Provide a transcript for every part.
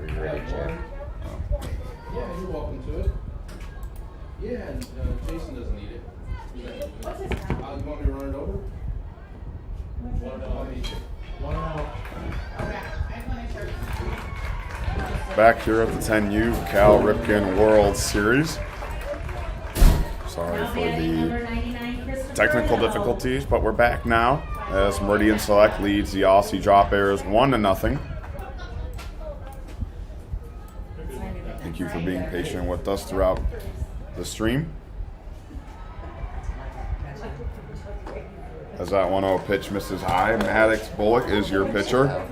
you ready, Jim. Yeah, you're welcome to it. Yeah, and Jason doesn't need it. What's his name? You want me to run it over? One out. Okay, I just want to make sure. Back here at the 10U Cal Ripken World Series. Sorry for the technical difficulties, but we're back now as Meridian Select leads the Aussie Drop Airs 1-0. Thank you for being patient with us throughout the stream. As that 1-0 pitch misses high, Maddox Bullock is your pitcher.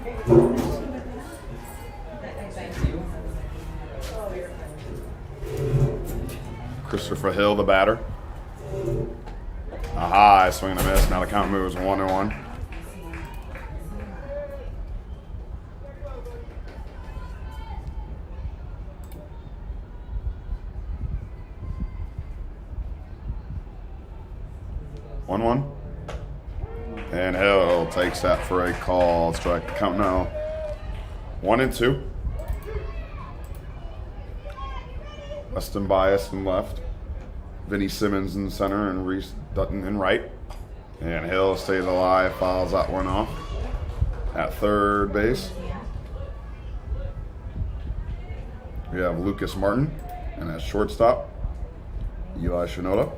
Christopher Hill, the batter. A high swing and a miss. Now the count moves 1-1. And Hill takes that for a call. Strike the count now 1-2. Weston Bias in left. Vinny Simmons in center and Reese Dutton in right. And Hill stays alive, fouls that one off at third base. We have Lucas Martin, and at shortstop, Eli Shinoda.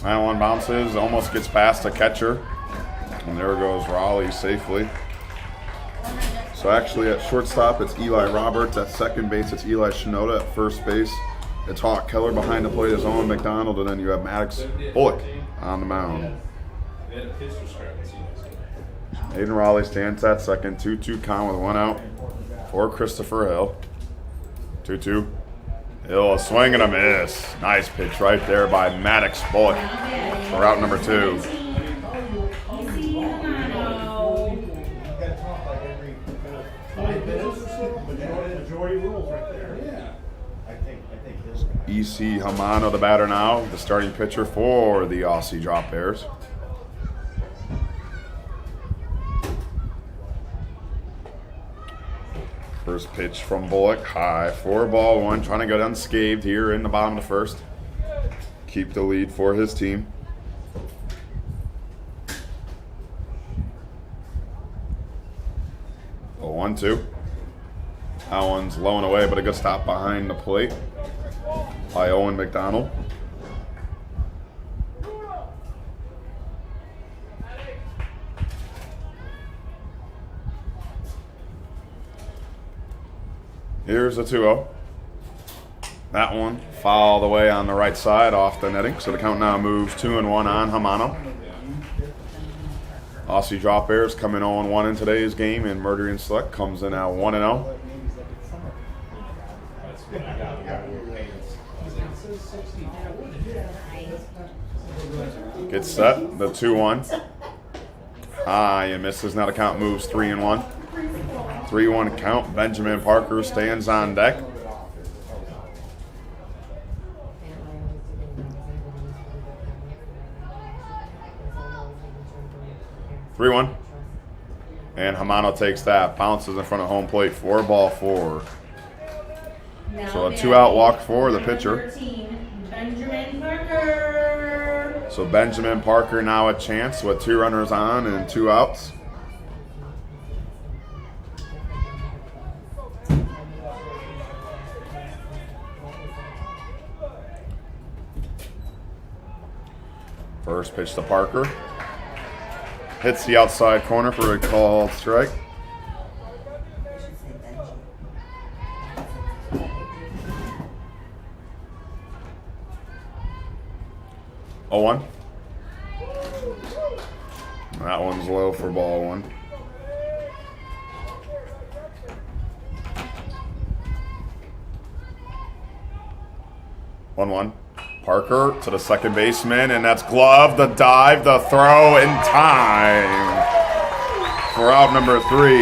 That one bounces, almost gets past the catcher. And there goes Raleigh safely. So actually at shortstop, it's Eli Roberts. At second base, it's Eli Shinoda. At first base, it's Hawk Keller. Behind the plate is Owen McDonald. And then you have Maddox Bullock on the mound. Aiden Raleigh stands at second. 2-2 count with one out for Christopher Hill. 2-2. Hill, a swing and a miss. Nice pitch right there by Maddox Bullock for out number 2. E.C. Hamano, the batter now, the starting pitcher for the Aussie Drop Airs. First pitch from Bullock, high, 4-1, trying to get unscathed here in the bottom of the first. Keep the lead for his team. A 1-2. That one's low and away, but a good stop behind the plate by Owen McDonald. Here's a 2-0. That one foul the way on the right side off the netting. So the count now moves 2-1 on Hamano. Aussie Drop Airs coming 0-1 in today's game, and Meridian Select comes in now 1-0. Gets set, the 2-1. High and misses. Now the count moves 3-1. 3-1 count. Benjamin Parker stands on deck. And Hamano takes that, bounces in front of home plate, 4-4. So a 2-out walk for the pitcher. Benjamin Parker. So Benjamin Parker now a chance with 2 runners on and 2 outs. First pitch to Parker. Hits the outside corner for a called strike. Oh, 1. That one's low for ball 1. One. Parker to the second baseman, and that's glove, the dive, the throw in time for out number 3.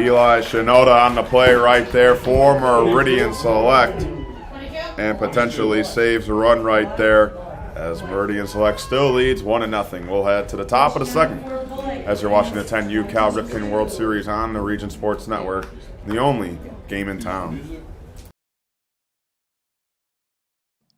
Eli Shinoda on the play right there for Meridian Select, and potentially saves a run right there as Meridian Select still leads 1-0. We'll head to the top of the second as you're watching the 10U Cal Ripken World Series on the Region Sports Network, the only game in town.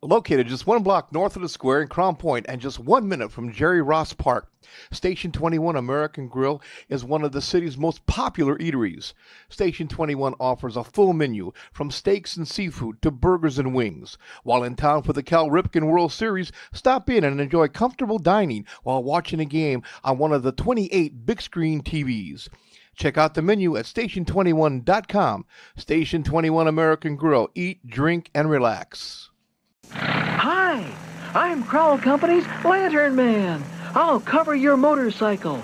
Located just 1 block north of the square in Crown Point and just 1 minute from Jerry Ross Park, Station 21 American Grill is one of the city's most popular eateries. Station 21 offers a full menu from steaks and seafood to burgers and wings. While in town for the Cal Ripken World Series, stop in and enjoy comfortable dining while watching a game on one of the 28 big screen TVs. Check out the menu at station21.com. Station 21 American Grill. Eat, drink, and relax. Hi, I'm Crowell Company's Lantern Man. I'll cover your motorcycle.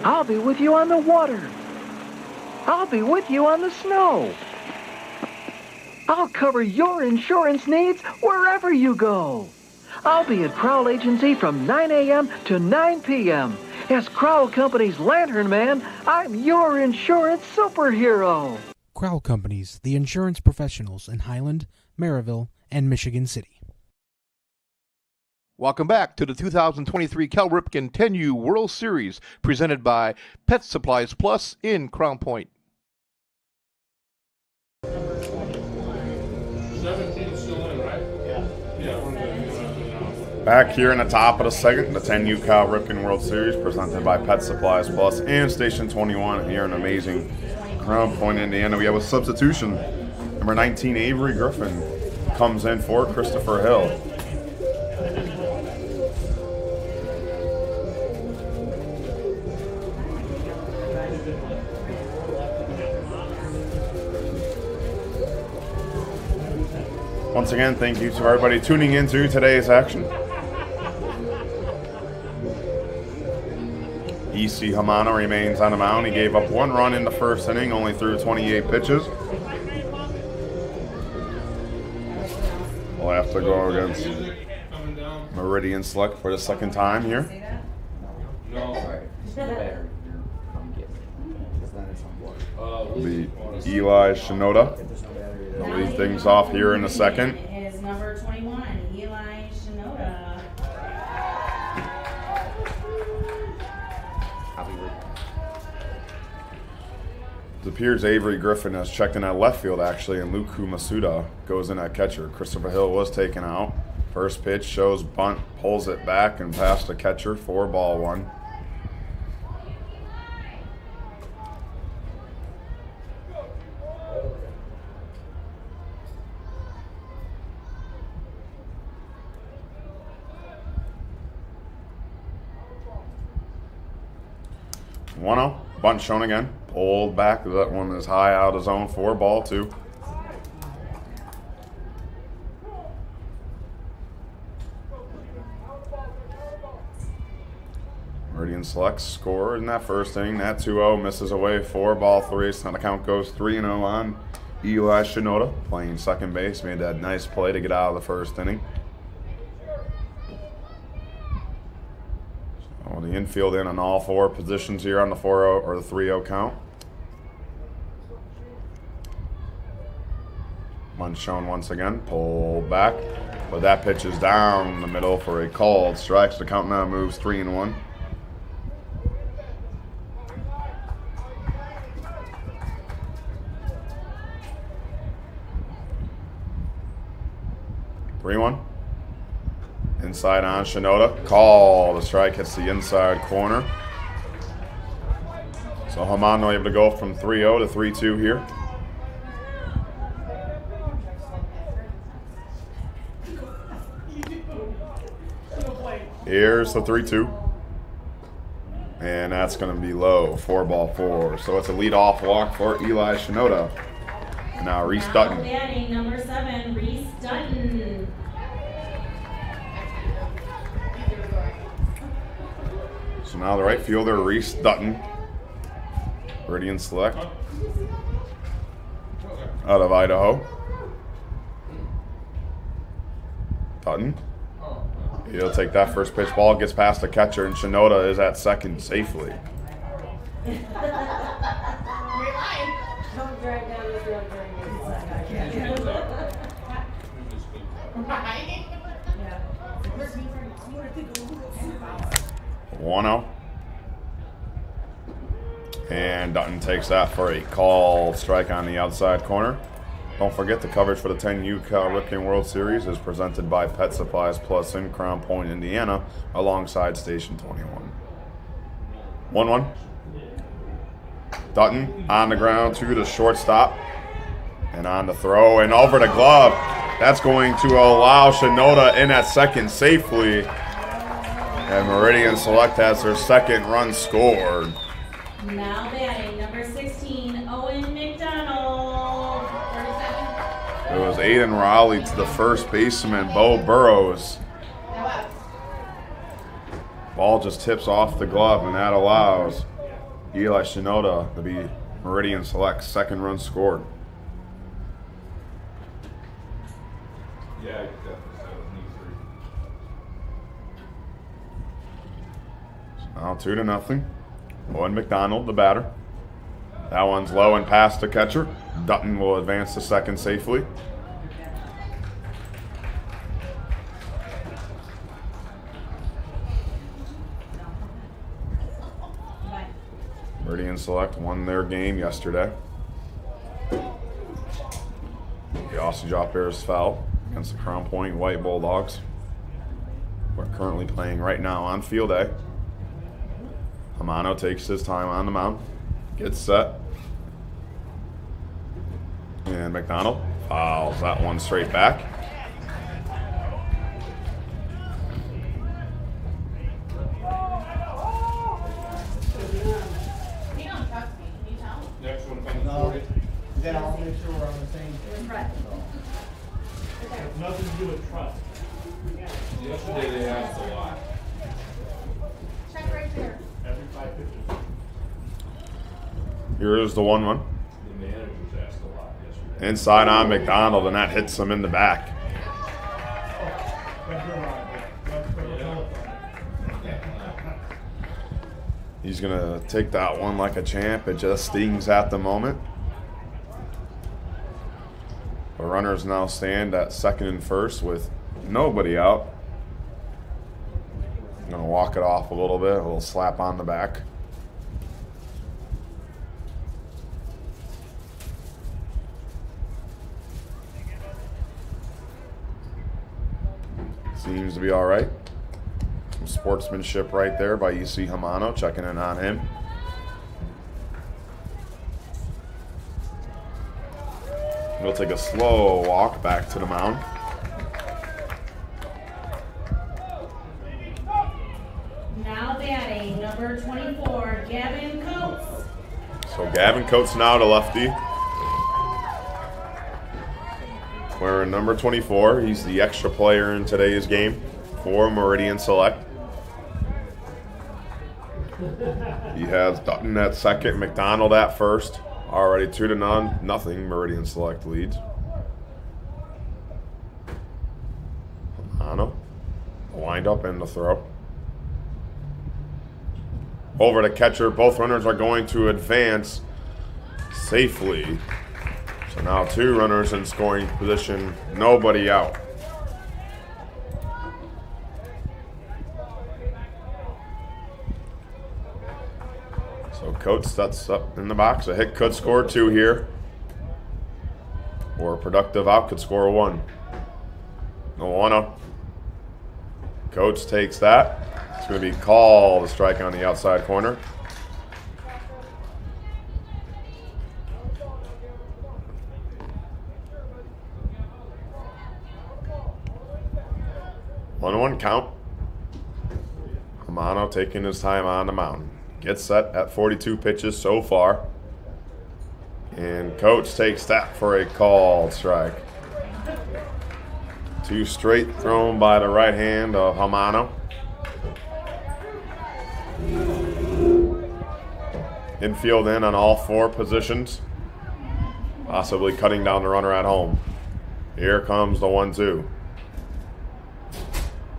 I'll be with you on the water. I'll be with you on the snow. I'll cover your insurance needs wherever you go. I'll be at Crowell Agency from 9 a.m. to 9 p.m. As Crowell Company's Lantern Man, I'm your insurance superhero. Crowell Companies, the insurance professionals in Highland, Maryville, and Michigan City. Welcome back to the 2023 Cal Ripken 10U World Series, presented by Pet Supplies Plus in Crown Point. 17 still in, right? Yeah. Back here in the top of the second, the 10U Cal Ripken World Series presented by Pet Supplies Plus and Station 21 here in amazing Crown Point, Indiana. We have a substitution. Number 19, Avery Griffin, comes in for Christopher Hill. Once again, thank you to everybody tuning into today's action. E.C. Hamano remains on the mound. He gave up 1 run in the first inning, only threw 28 pitches. We'll have to go against Meridian Select for the second time here. The Eli Shinoda to lead things off here in the second. Is number 21, Eli Shinoda. It appears Avery Griffin has checked in at left field, actually, and Luku Masuda goes in at catcher. Christopher Hill was taken out. First pitch shows bunt, pulls it back and past the catcher for ball 1. Bunt shown again. Pulled back. That one is high out of zone for ball 2. Meridian Select scored in that first inning. That 2-0 misses away for ball 3. So now the count goes 3-0 on Eli Shinoda, playing second base. Made that nice play to get out of the first inning. The infield in on all 4 positions here on the 4-0 or the 3-0 count. One shown once again, pulled back, but that pitch is down the middle for a called strike. So the count now moves 3-1. Inside on Shinoda. Call. The strike hits the inside corner. So Hamano able to go from 3-0 to 3-2 here. Here's the 3-2. And that's going to be low for ball 4. So it's a leadoff walk for Eli Shinoda. Now Reese Dutton. Batting number 7, Reese Dutton. So now the right fielder, Reese Dutton, Meridian Select, out of Idaho. Dutton. He'll take that first pitch. Ball gets past the catcher, and Shinoda is at second safely. Great line. Don't drive down the field during this. Right? Yeah. 1-0. And Dutton takes that for a called strike on the outside corner. Don't forget the coverage for the 10U Ripken World Series is presented by Pet Supplies Plus in Crown Point, Indiana, alongside Station 21. 1-1. Dutton on the ground to the shortstop. And on the throw and over the glove. That's going to allow Shinoda in at second safely. And Meridian Select has their second run scored. Now batting, number 16, Owen McDonald. 37. It was Aiden Raleigh to the first baseman, Bo Burrows. Now up. Ball just tips off the glove, and that allows Eli Shinoda to be Meridian Select's second run scored. Yeah, definitely 73. Now 2-0. Owen McDonald, the batter. That one's low and past the catcher. Dutton will advance to second safely. Meridian Select won their game yesterday. The Aussie Drop Bears fell against the Crown Point White Bulldogs. We're currently playing right now on field A. Hamano takes his time on the mound, gets set. And McDonald fouls that one straight back. He don't trust me. Can you tell? Next one comes No, 40. then I'll make sure we're on the same page. Nothing to do with trust. Yesterday they asked a lot. Check right there. Every 5 pitches. Here's the 1-1. The managers asked a lot yesterday. Inside on McDonald, and that hits him in the back. He's going to take that one like a champ. It just stings at the moment. The runners now stand at second and first with nobody out. I'm going to walk it off a little bit, a little slap on the back. Seems to be all right. Some sportsmanship right there by EC Hamano, checking in on him. We'll take a slow walk back to the mound. Now batting, number 24, Gavin Coates. So Gavin Coates now to lefty. Wearing number 24. He's the extra player in today's game for Meridian Select. He has Dutton at second, McDonald at first. Already 2-0, nothing. Meridian Select leads. Hamano. Wind up and the throw. Over to catcher. Both runners are going to advance safely. So now 2 runners in scoring position, nobody out. So Coates sets up in the box. A hit could score 2 here. Or a productive out could score 1. No 1-0. Coates takes that. It's going to be called a strike on the outside corner. One count. Hamano taking his time on the mound. Gets set at 42 pitches so far. And Coates takes that for a called strike. 2 straight thrown by the right hand of Hamano. Infield in on all 4 positions. Possibly cutting down the runner at home. Here comes the 1-2.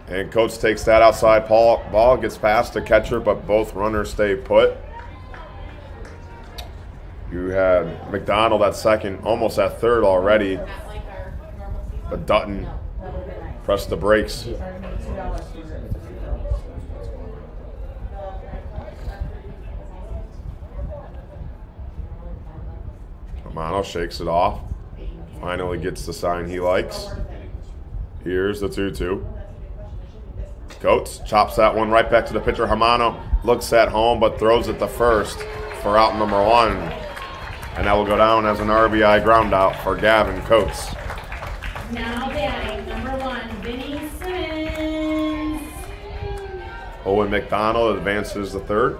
And Coates takes that outside ball, gets past the catcher, but both runners stay put. You had McDonald at second, almost at third already. But Dutton pressed the brakes. Romano shakes it off. Finally gets the sign he likes. Here's the 2-2. Coates chops that one right back to the pitcher. Romano looks at home but throws it to first for out number 1. And that will go down as an RBI ground out for Gavin Coates. Now batting number 1, Vinny Simmons. Owen McDonald advances the third.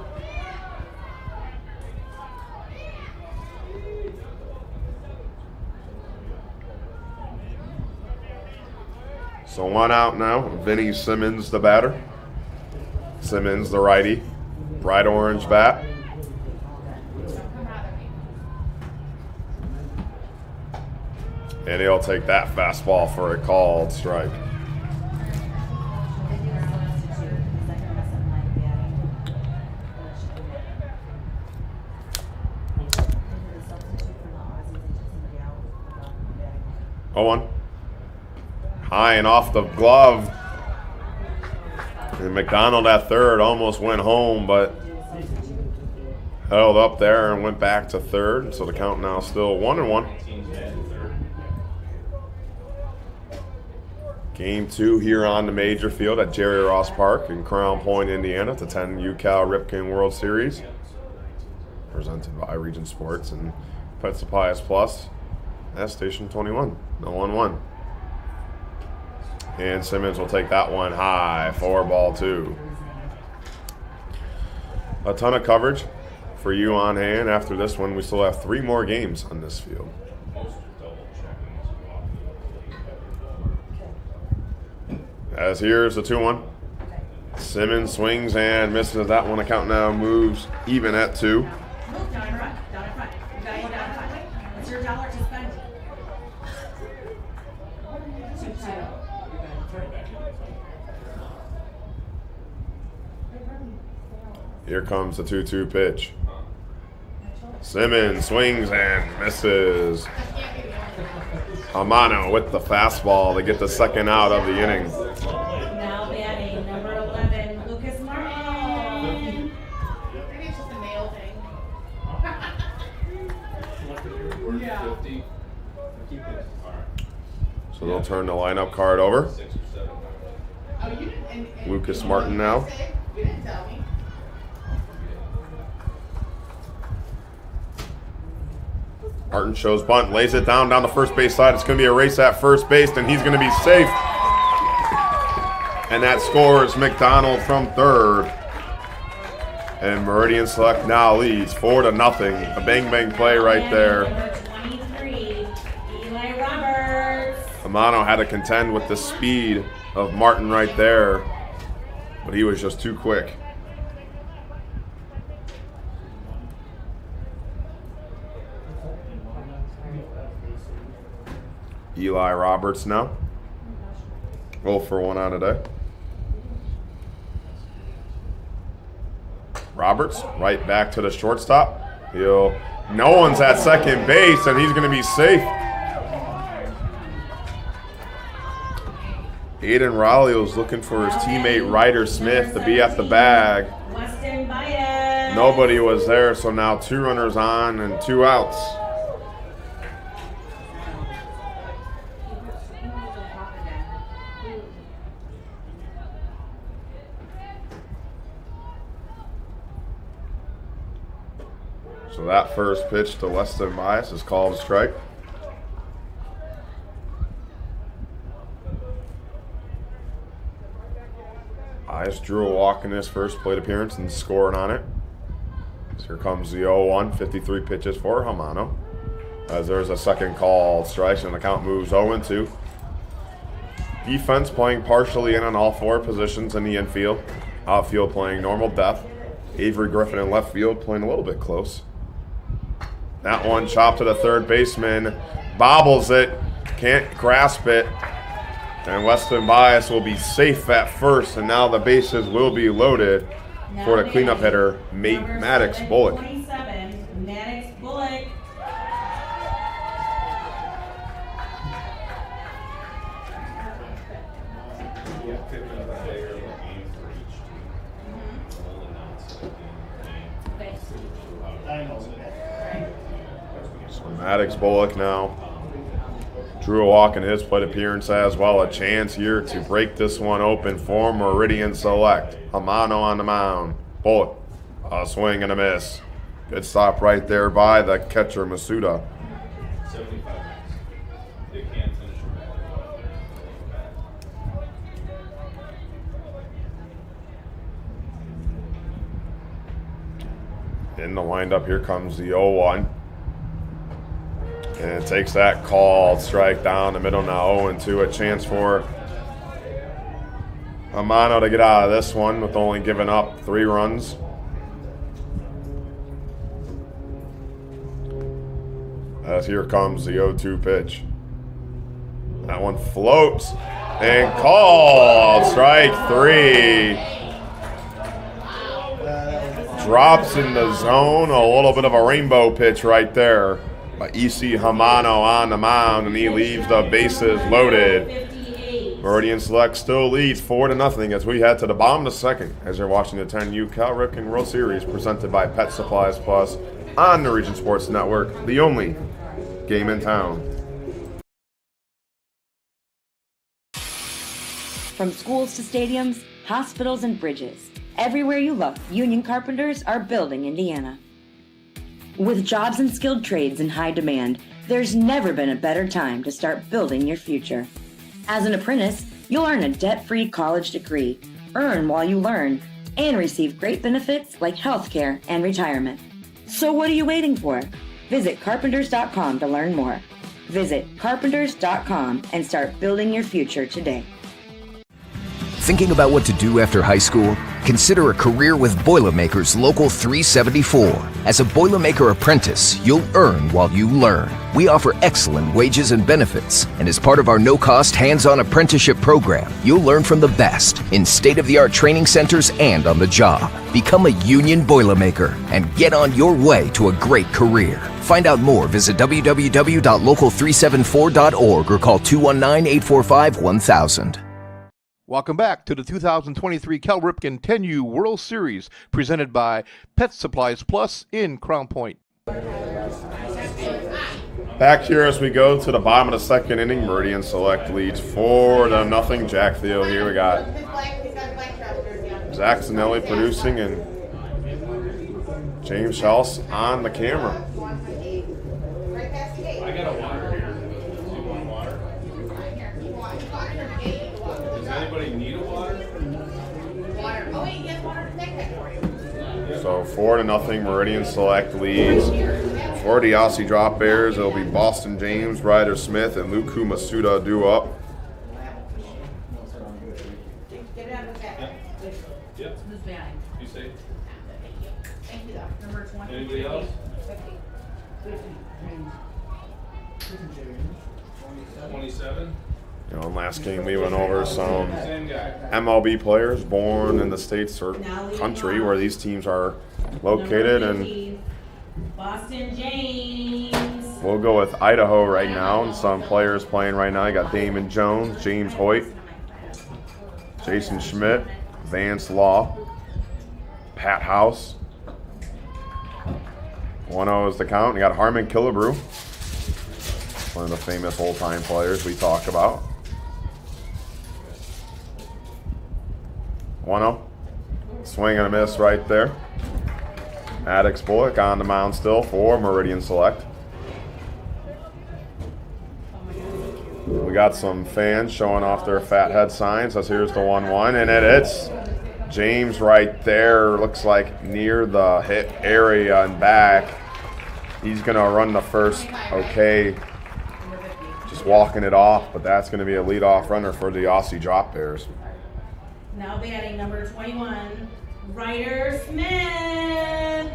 So 1 out now. Vinny Simmons, the batter. Simmons, the righty. Bright orange bat. And he'll take that fastball for a called strike. Owen. High and off the glove. And McDonald at third almost went home, but held up there and went back to third. So the count now still 1-1. Game 2 here on the major field at Jerry Ross Park in Crown Point, Indiana. The 10U Cal Ripken World Series. Presented by Region Sports and Pet Supplies Plus at Station 21. The 1-1. And Simmons will take that one high for ball 2. A ton of coverage for you on hand. After this one, we still have 3 more games on this field. As here's the 2-1. Simmons swings and misses that one. The count now moves even at 2. Move down in front. Down in front. You gotta go down in front. It's your dollar to spend. 2-2. Here comes the 2-2 pitch. Simmons swings and misses. Amano with the fastball to get the second out of the inning. Now batting number 11, Lucas Martin. I think it's just a male thing. Yeah. 50. So they'll turn the lineup card over. 6 or 7. Oh, you didn't, and Lucas Martin now. You didn't tell me. Martin shows bunt, lays it down the first base side. It's going to be a race at first base, and he's going to be safe. And that scores McDonald from third. And Meridian Select now leads 4-0. A bang-bang play right there. Number 23, Eli Roberts. Amano had to contend with the speed of Martin right there, but he was just too quick. Eli Roberts now. 0 for 1 on today. Roberts right back to the shortstop. No one's at second base, and he's going to be safe. Aiden Raleigh was looking for his teammate Ryder Smith to be at the bag. Weston Baez. Nobody was there, so now 2 runners on and 2 outs. So that first pitch to Weston Baez is called a strike. Baez drew a walk in his first plate appearance and scored on it. So here comes the 0-1, 53 pitches for Hamano. As there's a second called strike, and the count moves 0-2. Defense playing partially in on all 4 positions in the infield. Outfield playing normal depth. Avery Griffin in left field playing a little bit close. That one chopped to the third baseman. Bobbles it. Can't grasp it. And Weston Bias will be safe at first, and now the bases will be loaded for the cleanup hitter, Maddox Bullock. 27, Maddox Bullock. So Maddox Bullock now drew a walk in his plate appearance as well. A chance here to break this one open for Meridian Select. Hamano on the mound. Bullock, a swing and a miss. Good stop right there by the catcher, Masuda. 75 minutes. They can't finish it. In the windup, here comes the 0-1. And it takes that called strike down the middle now. 0-2, a chance for Hamano to get out of this one with only giving up 3 runs. As here comes the 0-2 pitch. That one floats and called. Strike 3. Drops in the zone. A little bit of a rainbow pitch right there by E.C. Hamano on the mound, and he leaves the bases loaded. Meridian Select still leads 4-0 as we head to the bottom of the second as you're watching the 10U Cal Ripken World Series presented by Pet Supplies Plus on the Region Sports Network, the only game in town. From schools to stadiums, hospitals and bridges, everywhere you look, union carpenters are building Indiana. With jobs and skilled trades in high demand, there's never been a better time to start building your future. As an apprentice, you'll earn a debt-free college degree, earn while you learn, and receive great benefits like healthcare and retirement. So what are you waiting for? Visit carpenters.com to learn more. Visit carpenters.com and start building your future today. Thinking about what to do after high school? Consider a career with Boilermakers Local 374. As a Boilermaker apprentice, you'll earn while you learn. We offer excellent wages and benefits, and as part of our no-cost hands-on apprenticeship program, you'll learn from the best in state-of-the-art training centers and on the job. Become a union Boilermaker and get on your way to a great career. Find out more, visit www.local374.org or call 219-845-1000. Welcome back to the 2023 Cal Ripken 10U World Series presented by Pet Supplies Plus in Crown Point. Back here as we go to the bottom of the second inning, Meridian Select leads 4-0 Jack Field. Here we got Zach Zanelli producing and James Schultz on the camera. I got a water here. Do you want water? Does anybody need a water? Water. Oh, wait, yes, water to take that for you. So 4-0 Meridian Select leads. For the Aussie Drop Bears, it'll be Boston James, Ryder Smith, and Luku Masuda due up. Get it out of the bag. Yep. Who's batting? You say? Thank you, though. Number 20. Anybody else? 27? You know, in last game we went over some Same guy. MLB players born in the states or country where these teams are located, and Boston James. we'll go with Idaho right now, and some players playing right now. You got Damon Jones, James Hoyt, Jason Schmidt, Vance Law, Pat House. 1-0 is the count. You got Harmon Killebrew, one of the famous old-time players we talk about. 1-0. Swing and a miss right there. Maddox Bullock on the mound still for Meridian Select. We got some fans showing off their fat head signs as here's the 1-1, and it hits James right there. Looks like near the hit area and back. He's going to run the first okay. Just walking it off, but that's going to be a leadoff runner for the Aussie Drop Bears. Now batting number 21, Ryder Smith.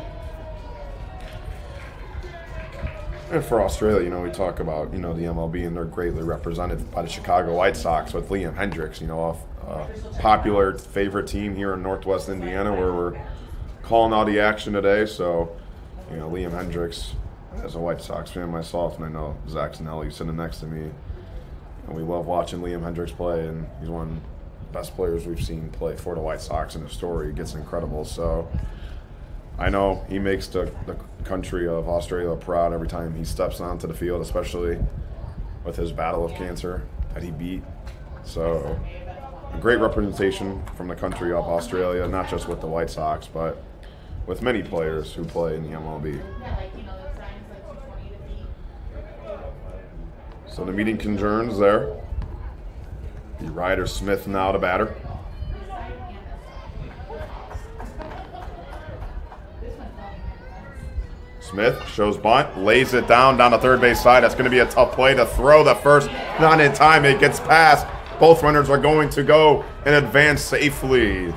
And for Australia, you know, we talk about, you know, the MLB, and they're greatly represented by the Chicago White Sox with Liam Hendriks, you know, a popular favorite team here in Northwest Indiana where we're calling all the action today. So, you know, Liam Hendriks, as a White Sox fan myself, and I know Zach Zanelli sitting next to me, and we love watching Liam Hendriks play, and he's one of the best players we've seen play for the White Sox in the story. He gets incredible. So I know he makes the country of Australia proud every time he steps onto the field, especially with his battle of cancer that he beat. So a great representation from the country of Australia, not just with the White Sox, but with many players who play in the MLB. So the meeting concerns there. The Ryder Smith now to batter. Smith shows bunt, lays it down the third base side. That's going to be a tough play to throw the first. Not in time. It gets past. Both runners are going to go and advance safely.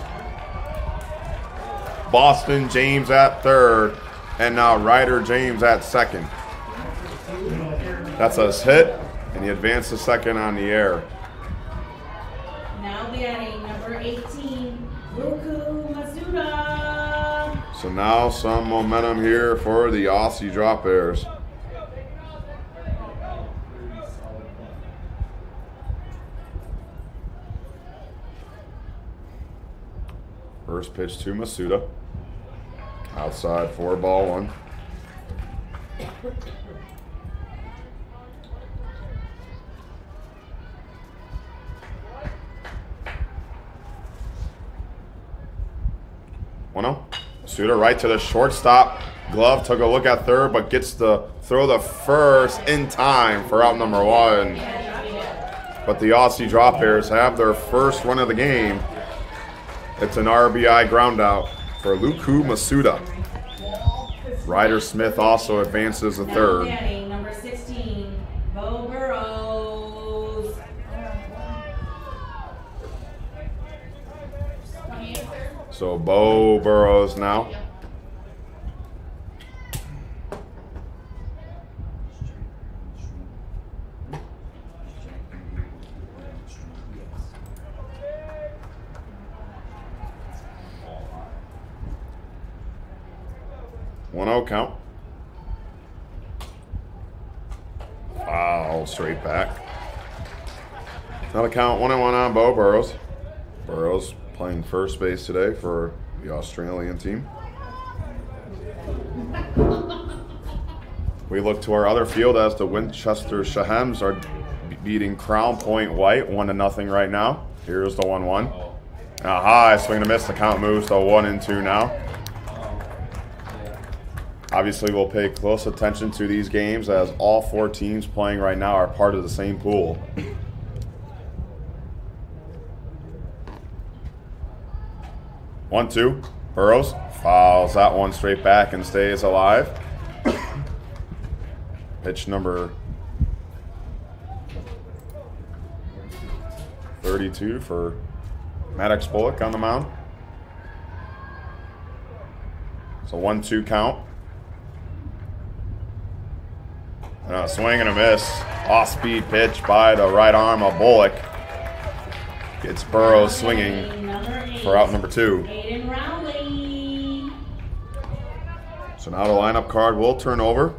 Boston James at third, and now Ryder James at second. That's a hit, and he advances second on the air. Now batting number 18, Ripken 10U. So now some momentum here for the Aussie Drop Bears. First pitch to Masuda. Outside, 4-1. Masuda right to the shortstop. Glove took a look at third, but gets to throw the first in time for out number 1. But the Aussie Drop Bears have their first run of the game. It's an RBI ground out for Ripken Masuda. Ryder Smith also advances to third. Number 16, Bo Burrows. So Bo Burrows now. Count. Foul straight back. Now the count 1-1 on Bo Burrows. Burrows playing first base today for the Australian team. We look to our other field as the Winchester Shahems are beating Crown Point White 1-0 right now. Here's the 1-1. Now high swing and a miss. The count moves to 1-2 now. Obviously, we'll pay close attention to these games as all 4 teams playing right now are part of the same pool. One, two. Burrows fouls that one straight back and stays alive. Pitch number 32 for Maddox Bullock on the mound. So 1-2 count. And a swing and a miss. Off-speed pitch by the right arm of Bullock. Gets Burrows swinging for out number 2. So now the lineup card will turn over.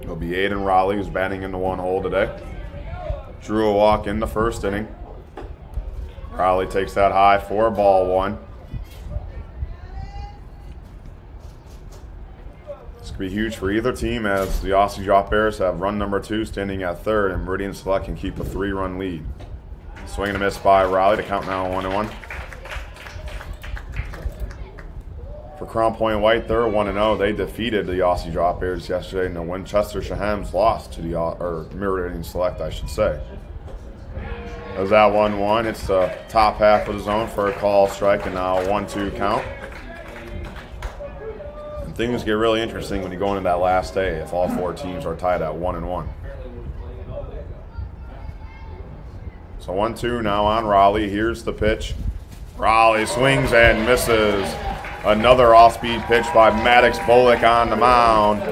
It'll be Aiden Raleigh, who's batting in the 1 hole today. Drew a walk in the first inning. Raleigh takes that high, 4-1. Be huge for either team as the Aussie Drop Bears have run number 2 standing at third, and Meridian Select can keep a 3-run lead. Swing and a miss by Raleigh to count now 1-1. For Crown Point White, they're 1-0. They defeated the Aussie Drop Bears yesterday, and the Winchester Shahems lost to the Meridian Select, I should say. As that 1-1, it's the top half of the zone for a call strike, and now 1-2 count. Things get really interesting when you go into that last day if all 4 teams are tied at 1-1. So 1-2 now on Raleigh. Here's the pitch. Raleigh swings and misses. Another off-speed pitch by Maddox Bullock on the mound.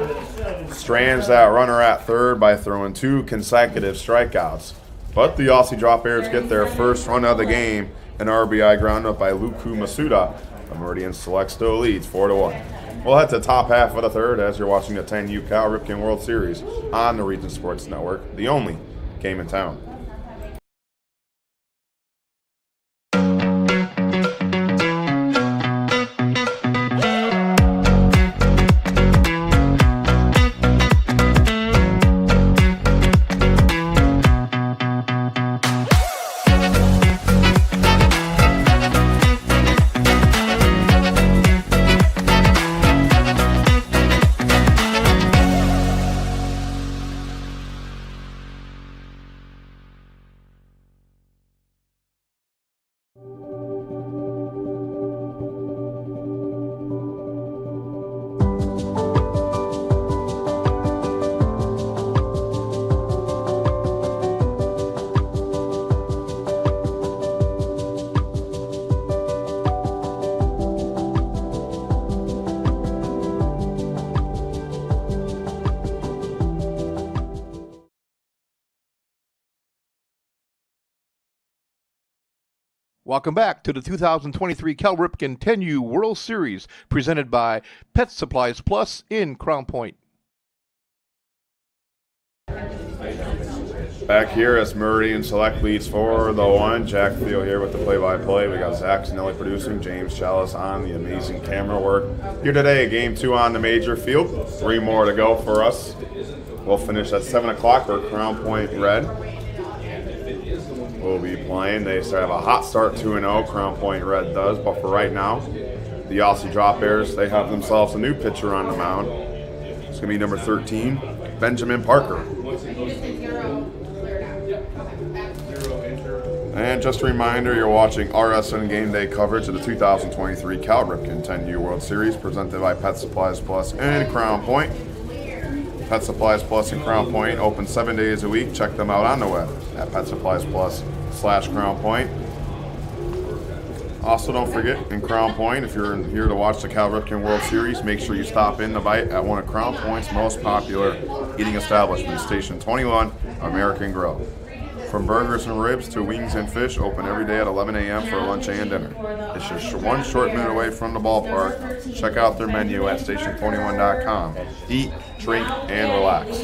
strands that runner at third by throwing 2 consecutive strikeouts. But the Aussie Drop Bears get their first run of the game, an RBI ground up by Luku Masuda. The Meridian Select still leads 4-1. We'll head to top half of the third as you're watching the 10U Cal Ripken World Series on the Region Sports Network, the only game in town. Welcome back to the 2023 Cal Ripken 10U World Series, presented by Pet Supplies Plus in Crown Point. Back here as Meridian Select leads 4-1. Jack Thiel here with the play-by-play. We got Zach Sinelli producing, James Chalice on the amazing camera work. Here today, game 2 on the major field. 3 more to go for us. We'll finish at 7 o'clock for Crown Point Red. Will be playing. They have a hot start 2-0, Crown Point Red does, but for right now, the Aussie Drop Bears, they have themselves a new pitcher on the mound. It's going to be number 13, Benjamin Parker. And just a reminder, you're watching RSN Game Day coverage of the 2023 Cal Ripken 10U World Series presented by Pet Supplies Plus and Crown Point. Pet Supplies Plus in Crown Point, open 7 days a week. Check them out on the web at PetSuppliesPlus/Crown Point. Also, don't forget, in Crown Point, if you're here to watch the Cal Ripken World Series, make sure you stop in to bite at one of Crown Point's most popular eating establishments, Station 21, American Grill. From burgers and ribs to wings and fish, open every day at 11 a.m. for lunch and dinner. It's just one short minute away from the ballpark. Check out their menu at station21.com. Eat, drink, and relax.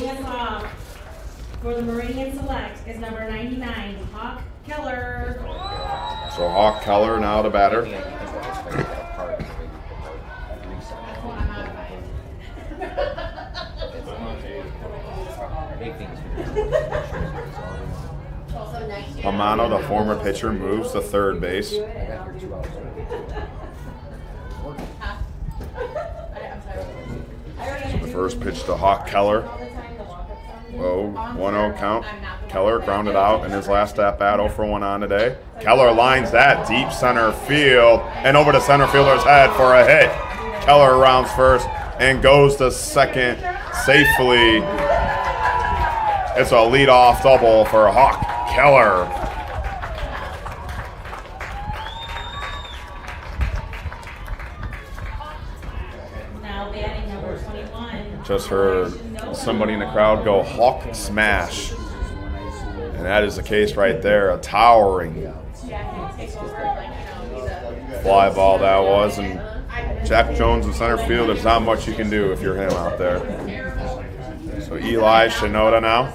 For the Meridian Select is number 99, Hawk Keller. So Hawk Keller now the batter. Amano, the former pitcher, moves to third base. The first pitch to Hawk Keller. 1-0 count. Keller grounded out in his last at-bat, 0-for-1 on today. Keller lines that deep center field and over the center fielder's head for a hit. Keller rounds first and goes to second safely. It's a leadoff double for Hawk Keller. Now batting number 21. Just heard somebody in the crowd go Hawk smash. And that is the case right there. A towering fly ball that was. And Jack Jones in center field, there's not much you can do if you're him out there. So Eli Shinoda now.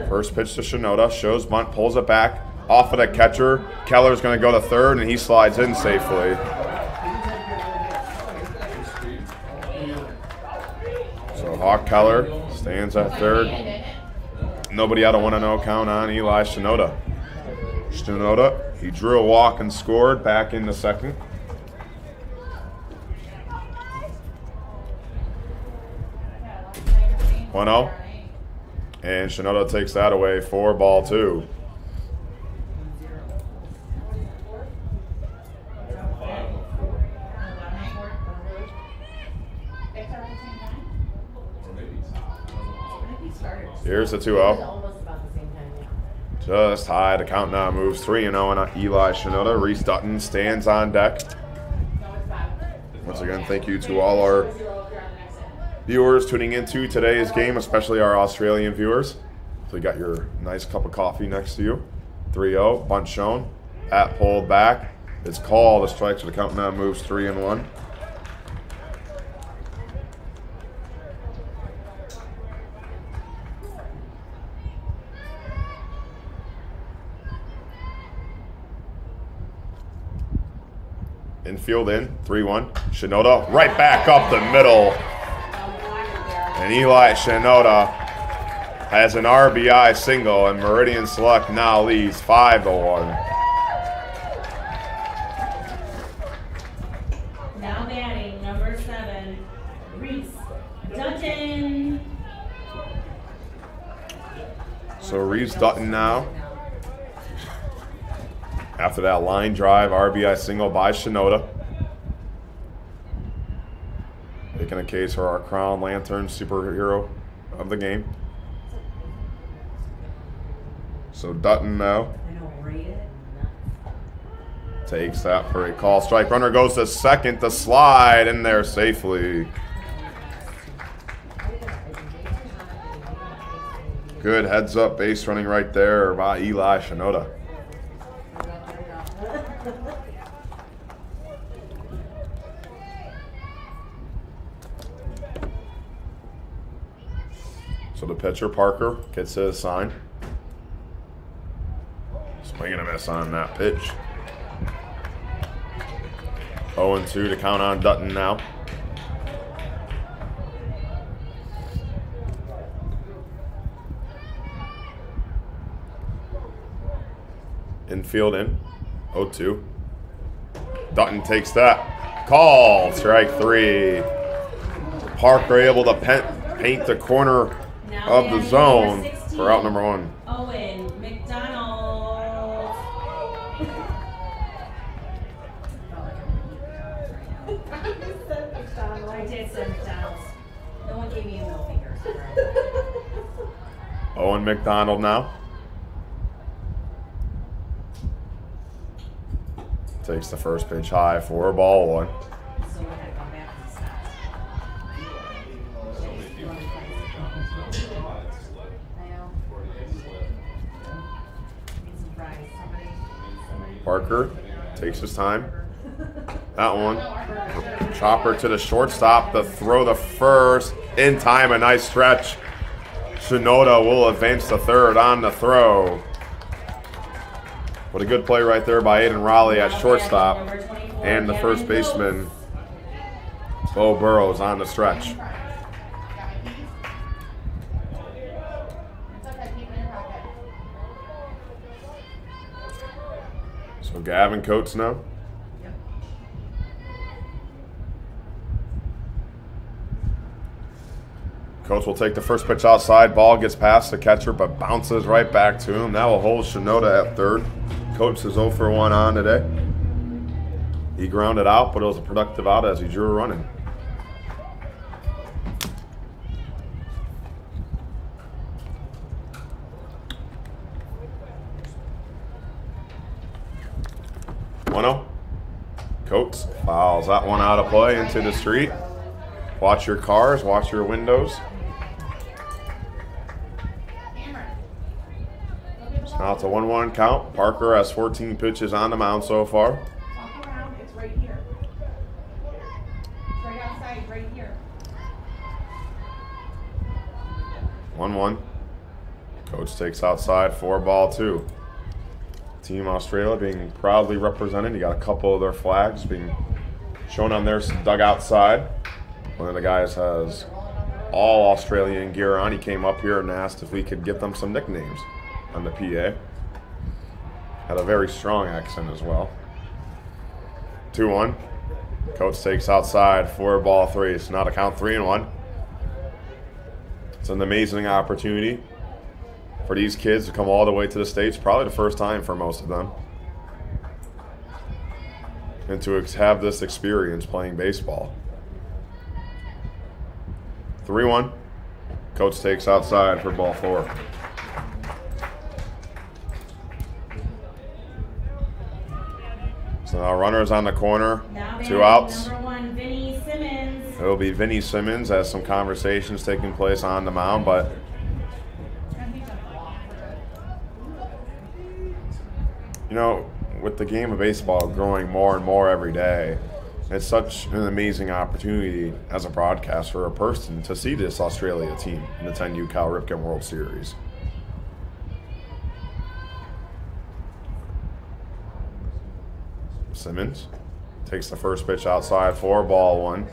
First pitch to Shinoda, shows bunt, pulls it back, off of the catcher. Keller's going to go to third, and he slides in safely. So Hawk Keller stands at third. Nobody had a 1-0 count on Eli Shinoda. Shinoda, he drew a walk and scored back in the second. And Shinoda takes that away for ball 2. Here's the 2-0. Just high. The count now moves 3-0 on Eli Shinoda. Reese Dutton stands on deck. Once again, thank you to all our viewers tuning into today's game, especially our Australian viewers. So you got your nice cup of coffee next to you. 3-0, bunt shown. Bat pulled back. It's called a strike, so the count now moves 3-1. Infield in, 3-1. Shinoda right back up the middle. And Eli Shinoda has an RBI single, and Meridian Select now leads 5-1. Now batting, number 7, Reese Dutton. So Reese Dutton now. After that line drive, RBI single by Shinoda. Making a case for our Crown Lantern superhero of the game. So Dutton now takes that for a call strike. Runner goes to second, the slide in there safely. Good heads up base running right there by Eli Shinoda. So the pitcher, Parker, gets his sign. Swing and a miss on that pitch. 0-2 to count on Dutton now. Infield in. 0-2. Dutton takes that. Call. Strike 3. Parker able to paint the corner of the zone for out number 1. Owen McDonald. I did say McDonald's. No one gave me a middle finger. Owen McDonald now. Takes the first pitch high for ball 1. Parker takes his time. That one. Chopper to the shortstop. The throw to first. In time, a nice stretch. Shinoda will advance to third on the throw. What a good play right there by Aiden Raleigh at shortstop. And the first baseman, Bo Burrows, on the stretch. So Gavin Coates now. Coates will take the first pitch outside. Ball gets past the catcher, but bounces right back to him. That will hold Shinoda at third. Coates is 0 for 1 on today. He grounded out, but it was a productive out as he drew a run in. Coates fouls that one out of play into the street. Watch your cars, watch your windows. So now it's a 1-1 count. Parker has 14 pitches on the mound so far. Walk around, it's right here. It's right outside, right here. 1-1. Coach takes outside for ball 2. Team Australia being proudly represented. You got a couple of their flags being shown on their dugout side. One of the guys has all Australian gear on. He came up here and asked if we could get them some nicknames on the PA. Had a very strong accent as well. 2-1. Coach takes outside for ball 3. So now to count 3-1. It's an amazing opportunity for these kids to come all the way to the States, probably the first time for most of them, and to have this experience playing baseball. 3-1. Coach takes outside for ball 4. So now runners on the corner, Now 2 outs. Number 1, Vinny It'll be Vinny Simmons as some conversations taking place on the mound, but you know, with the game of baseball growing more and more every day, it's such an amazing opportunity as a broadcaster or a person to see this Australia team in the 10U Cal Ripken World Series. Simmons takes the first pitch outside for ball one.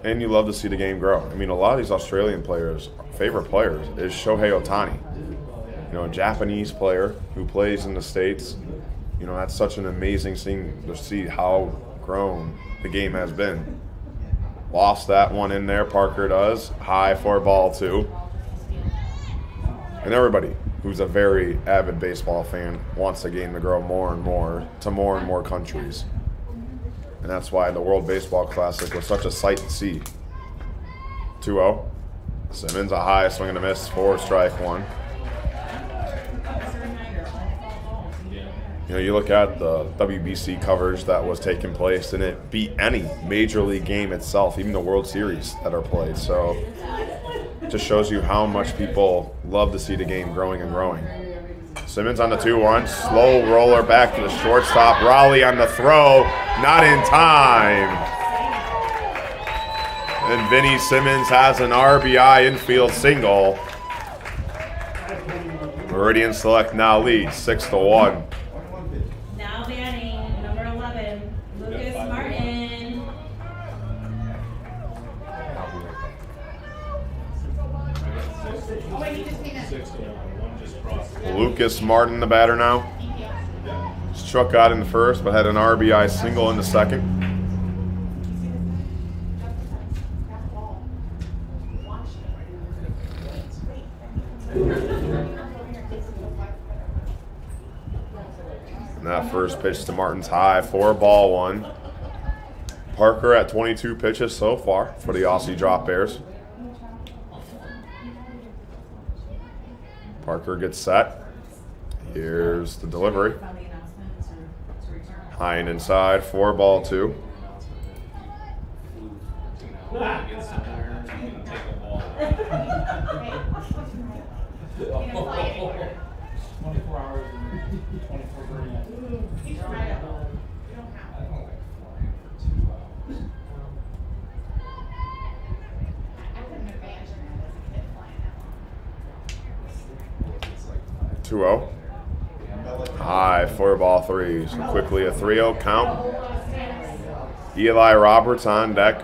And you love to see the game grow. I mean, a lot of these Australian players, favorite players, is Shohei Ohtani. You know, a Japanese player who plays in the States. You know, that's such an amazing thing to see how grown the game has been. Lost that one in there, Parker does. High for ball two. And everybody who's a very avid baseball fan wants the game to grow more and more to more and more countries. And that's why the World Baseball Classic was such a sight to see. 2-0. Simmons, a high swing and a miss for strike one. You know, you look at the WBC coverage that was taking place, and it beat any major league game itself, even the World Series that are played. So it just shows you how much people love to see the game growing and growing. Simmons on the 2-1, slow roller back to the shortstop. Raleigh on the throw, not in time. And Vinny Simmons has an RBI infield single. Meridian Select now leads 6-1. Now batting, number 11, Lucas Martin. Oh, wait, he just came in. Lucas Martin, the batter now. Struck out in the first, but had an RBI single in the second. And that first pitch to Martin's high for ball one. Parker at 22 pitches so far for the Aussie Drop Bears. Parker gets set. Here's the delivery. High and inside for ball two. High for ball three. So quickly a 3-0 count. Eli Roberts on deck.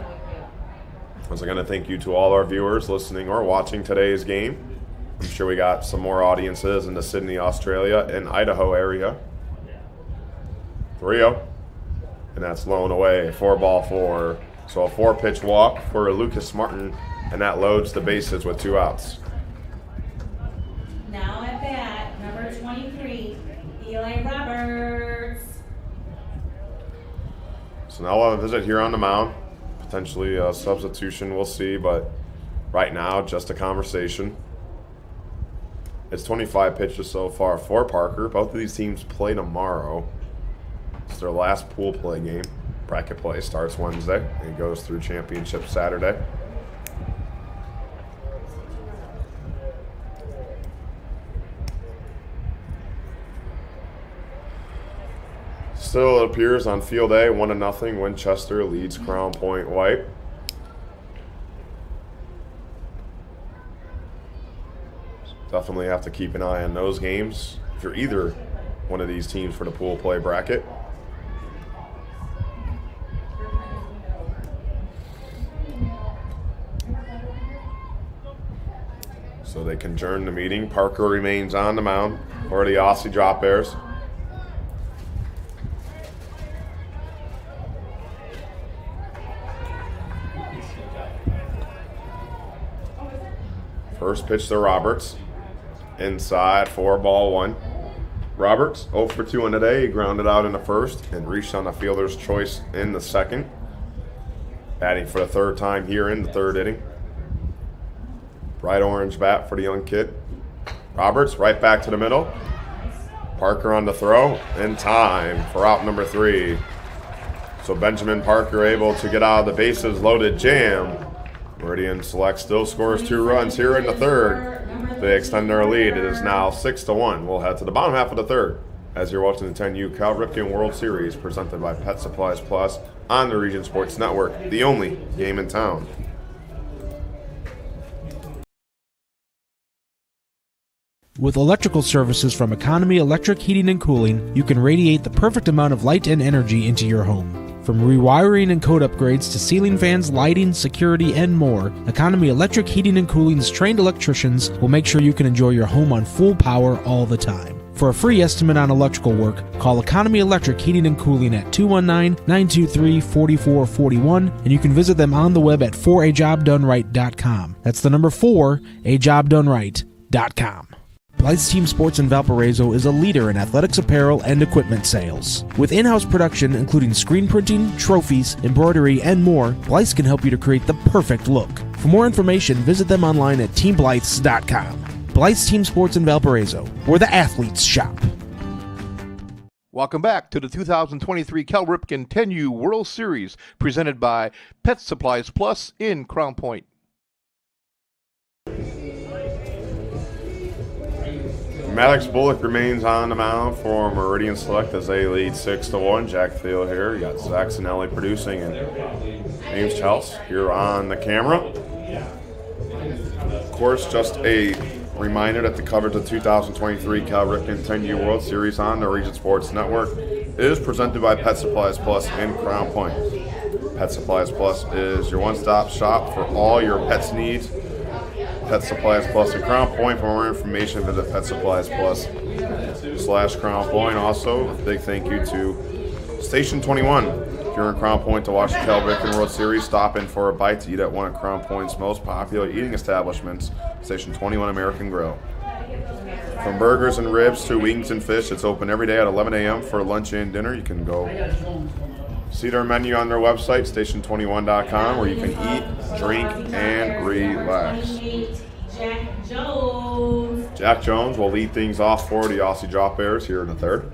Once again, I thank you to all our viewers listening or watching today's game. I'm sure we got some more audiences in the Sydney, Australia, and Idaho area. 3-0. And that's low and away for ball four. So a 4-pitch walk for Lucas Martin, and that loads the bases with 2 outs. Now at bat, number 23, Eli Roberts. So now we'll have a visit here on the mound. Potentially a substitution, we'll see, but right now, just a conversation. It's 25 pitches so far for Parker. Both of these teams play tomorrow. It's their last pool play game. Bracket play starts Wednesday and goes through championship Saturday. Still, it appears on field A, 1-0. Winchester leads Crown Point White. Definitely have to keep an eye on those games if you're either one of these teams for the pool play bracket. So they can adjourn the meeting. Parker remains on the mound for the Aussie Drop Bears. First pitch to Roberts. Inside for ball one. Roberts 0 for 2 in the day. He grounded out in the first and reached on the fielder's choice in the second. Batting for the third time here in the third inning. Bright orange bat for the young kid. Roberts right back to the middle. Parker on the throw. In time for out number 3. So Benjamin Parker able to get out of the bases loaded jam. Meridian Select still scores 2 runs here in the third. They extend their lead. It is now 6-1. We'll head to the bottom half of the third as you're watching the 10U Cal Ripken World Series presented by Pet Supplies Plus on the Region Sports Network, the only game in town. With electrical services from Economy Electric Heating and Cooling, you can radiate the perfect amount of light and energy into your home. From rewiring and code upgrades to ceiling fans, lighting, security, and more, Economy Electric Heating and Cooling's trained electricians will make sure you can enjoy your home on full power all the time. For a free estimate on electrical work, call Economy Electric Heating and Cooling at 219-923-4441, and you can visit them on the web at 4ajobdoneright.com. That's the number 4ajobdoneright.com. Blythe's Team Sports in Valparaiso is a leader in athletics apparel and equipment sales. With in-house production including screen printing, trophies, embroidery, and more, Blythe's can help you to create the perfect look. For more information, visit them online at teamblythes.com. Blythe's Team Sports in Valparaiso, where the athletes shop. Welcome back to the 2023 Cal Ripken 10U World Series presented by Pet Supplies Plus in Crown Point. Maddox Bullock remains on the mound for Meridian Select as they lead 6-1. Jack Thiel here. You got Zach Sinelli producing and James Chels here on the camera. Of course, just a reminder that the coverage of the 2023 Cal Ripken 10U World Series on the Region Sports Network is presented by Pet Supplies Plus in Crown Point. Pet Supplies Plus is your one-stop shop for all your pets' needs. Pet Supplies Plus in Crown Point. For more information, visit Pet Supplies Plus /Crown Point. Also, a big thank you to Station 21. If you're in Crown Point to watch the Cal Ripken World Series, stop in for a bite to eat at one of Crown Point's most popular eating establishments, Station 21 American Grill. From burgers and ribs to wings and fish, it's open every day at 11 a.m. for lunch and dinner. You can go see their menu on their website, station21.com, where you can eat, drink, and relax. Jack Jones will lead things off for the Aussie Drop Bears here in the third.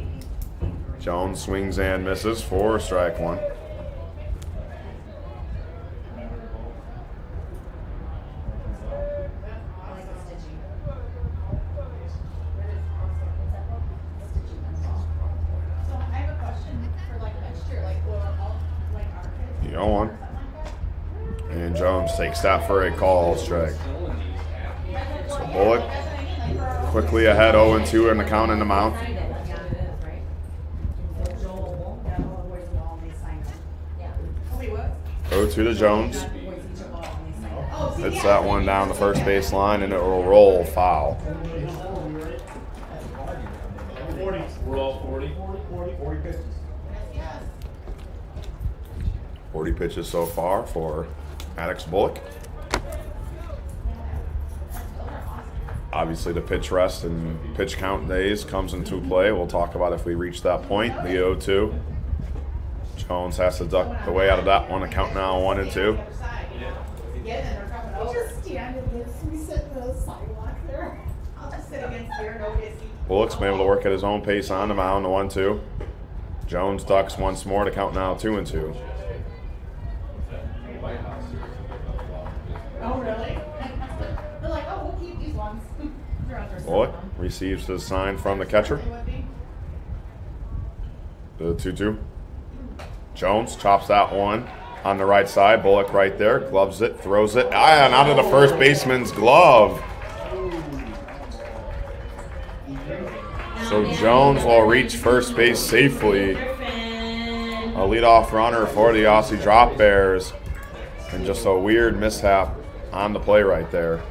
Jones swings and misses for strike one. On. And Jones takes that for a call strike. So Bullock quickly ahead 0-2 in the count in the mound. Go to Jones. Hits that one down the first base line and it will roll foul. 40 pitches so far for Maddox Bullock. Obviously the pitch rest and pitch count days comes into play. We'll talk about if we reach that point. The 0-2. Jones has to duck the way out of that one. The count now 1-2. Bullock's been able to work at his own pace on the mound, the 1-2. Jones ducks once more to count now 2-2. Oh, really? They're like, oh, we'll keep these ones. Bullock receives the sign from the catcher. The 2-2. Jones chops that one on the right side. Bullock right there, gloves it, throws it, and out of the first baseman's glove. So Jones will reach first base safely. A leadoff runner for the Aussie Drop Bears. And just a weird mishap on the play right there.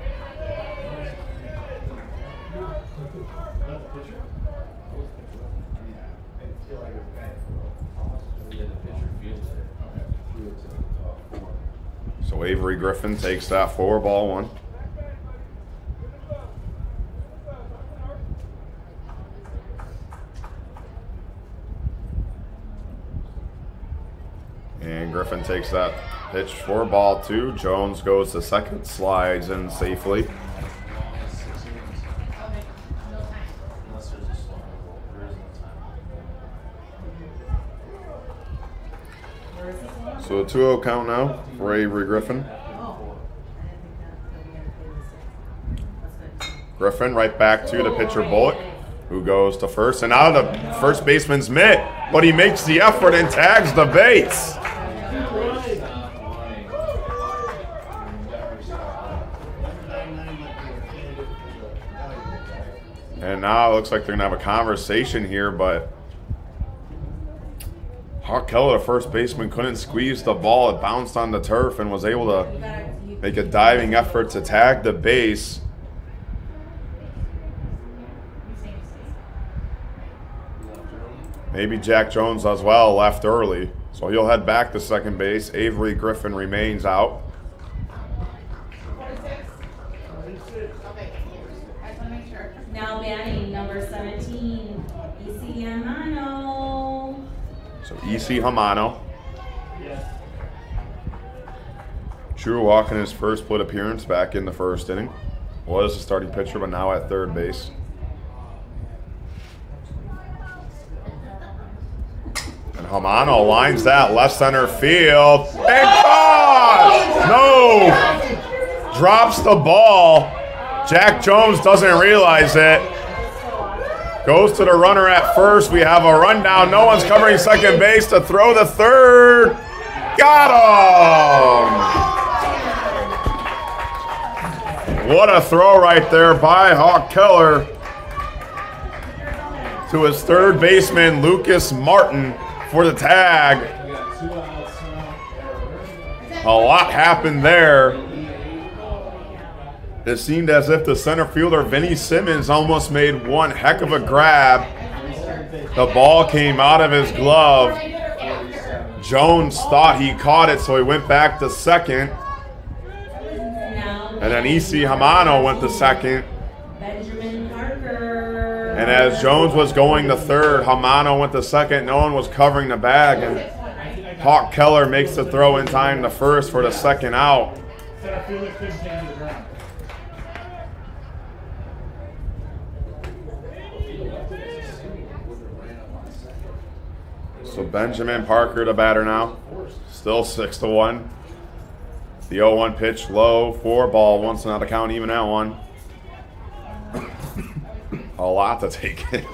So Avery Griffin takes that for ball one. And Griffin takes that pitch for ball two. Jones goes to second, slides in safely. So a 2-0 count now for Avery Griffin. Griffin right back to the pitcher Bullock, who goes to first. And now the first baseman's mitt, but he makes the effort and tags the base. And now it looks like they're going to have a conversation here, but Hawk Keller, the first baseman, couldn't squeeze the ball. It bounced on the turf and was able to make a diving effort to tag the base. Maybe Jack Jones as well left early, so he'll head back to second base. Avery Griffin remains out. Now batting number 17, E.C. Hamano. So E.C. Hamano. Drew walking his first plate appearance back in the first inning. Was the starting pitcher, but now at third base. And Hamano lines that left center field. And caught! No! Drops the ball. Jack Jones doesn't realize it. Goes to the runner at first. We have a rundown. No one's covering second base to throw the third. Got him! What a throw right there by Hawk Keller to his third baseman, Lucas Martin, for the tag. A lot happened there. It seemed as if the center fielder, Vinny Simmons, almost made one heck of a grab. The ball came out of his glove. Jones thought he caught it, so he went back to second. And then E.C. Hamano went to second. And as Jones was going to third, Hamano went to second. No one was covering the bag. And Hawk Keller makes the throw in time to first for the second out. So Benjamin Parker, the batter now. Still 6-1. The 0-1 pitch low, 4-ball, once and out of count, even at one. A lot to take in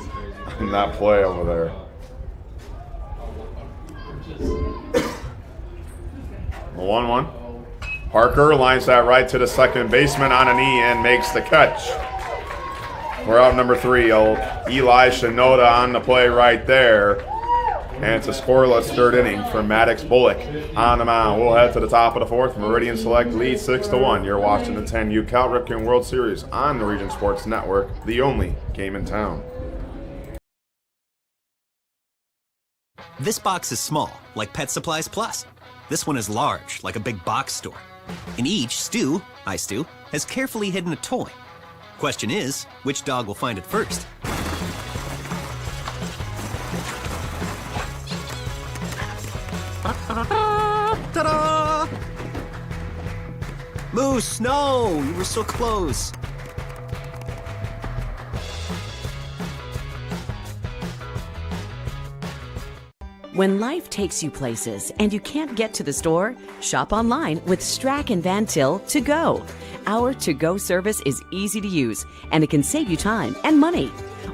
that play over there. The 1-1. Parker lines that right to the second baseman on a knee and makes the catch. We're out number 3. Old Eli Shinoda on the play right there. And it's a scoreless third inning for Maddox Bullock on the mound. We'll head to the top of the fourth. Meridian Select leads 6-1. You're watching the 10U Cal Ripken World Series on the Region Sports Network, the only game in town. This box is small, like Pet Supplies Plus. This one is large, like a big box store. In each, Stu, hi Stu, has carefully hidden a toy. Question is, which dog will find it first? Ta-da! Moose, no! You were so close. When life takes you places and you can't get to the store, shop online with Strack and Van Til to go. Our to-go service is easy to use and it can save you time and money.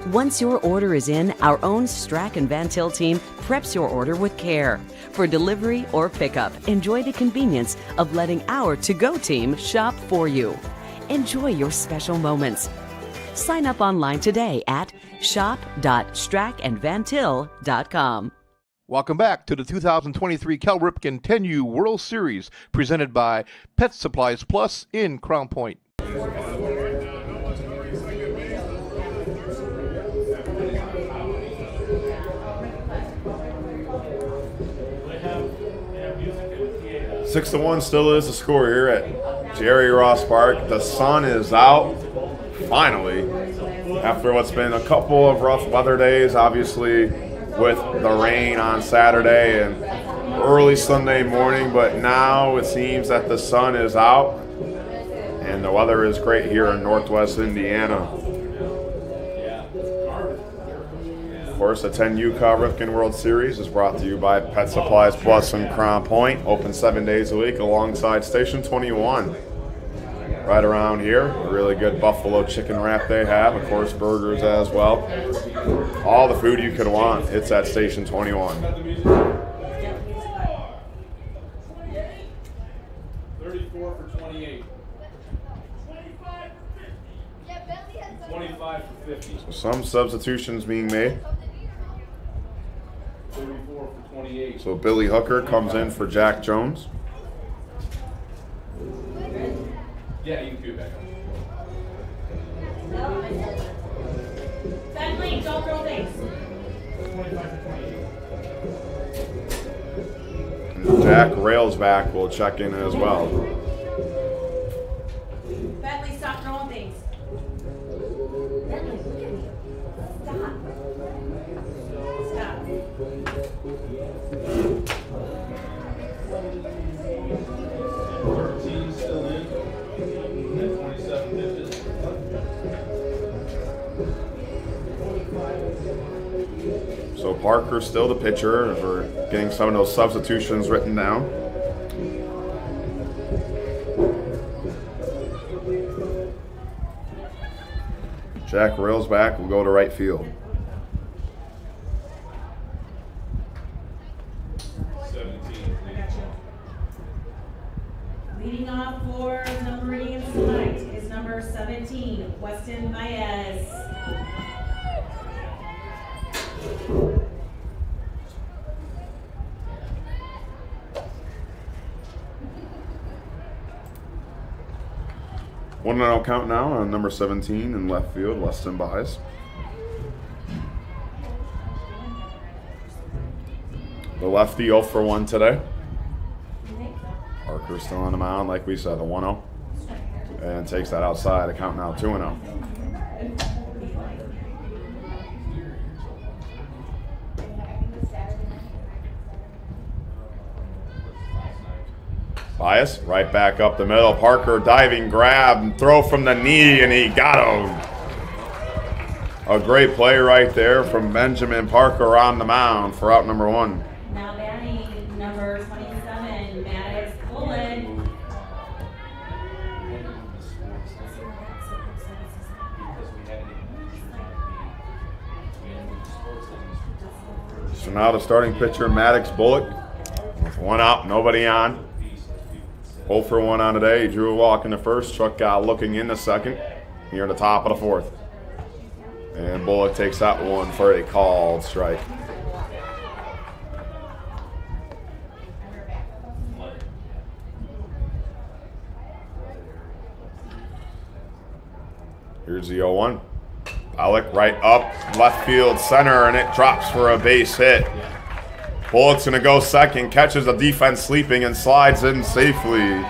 Once your order is in, our own Strack and Van Til team preps your order with care. For delivery or pickup, enjoy the convenience of letting our to-go team shop for you. Enjoy your special moments. Sign up online today at shop.strackandvantil.com. Welcome back to the 2023 Cal Ripken 10U World Series, presented by Pet Supplies Plus in Crown Point. 6-1 still is the score here at Jerry Ross Park. The sun is out, finally, after what's been a couple of rough weather days, obviously with the rain on Saturday and early Sunday morning, but now it seems that the sun is out and the weather is great here in Northwest Indiana. Of course, the 10U Ripken World Series is brought to you by Pet Supplies Plus in Crown Point. Open 7 days a week alongside Station 21. Right around here, a really good buffalo chicken wrap they have. Of course, burgers as well. All the food you could want, it's at Station 21. 34 for 28. 25 for 50. So some substitutions being made. 34 for 28. So Billy Hooker comes in for Jack Jones. Yeah, you can do that. Bentley, don't throw things. 25 to 28. And Jack Railsback will check in as well. Bentley, stop throwing things. Stop. 13 still in. And 27 pitches. So Parker's still the pitcher. As we're getting some of those substitutions written down. Jack Railsback will go to right field. 17. Leading off for the Meridian Select is number 17, Weston Baez. One and out count now on number 17 in left field, Weston Baez. The lefty 0 for 1 today. Parker still on the mound, like we said, the 1-0. And takes that outside, a count now 2-0. Baez right back up the middle. Parker diving grab and throw from the knee, and he got him. A great play right there from Benjamin Parker on the mound for out number 1. Now batting number 27, Maddox Bullet. So now the starting pitcher, Maddox Bullock, with 1 out, nobody on. 0 for 1 on today. He drew a walk in the first, struck out looking in the second. Here in the top of the 4th. And Bullock takes that one for a called strike. Here's the 0-1. Alec right up, left field center, and it drops for a base hit. Bullock's going to go second, catches the defense sleeping, and slides in safely.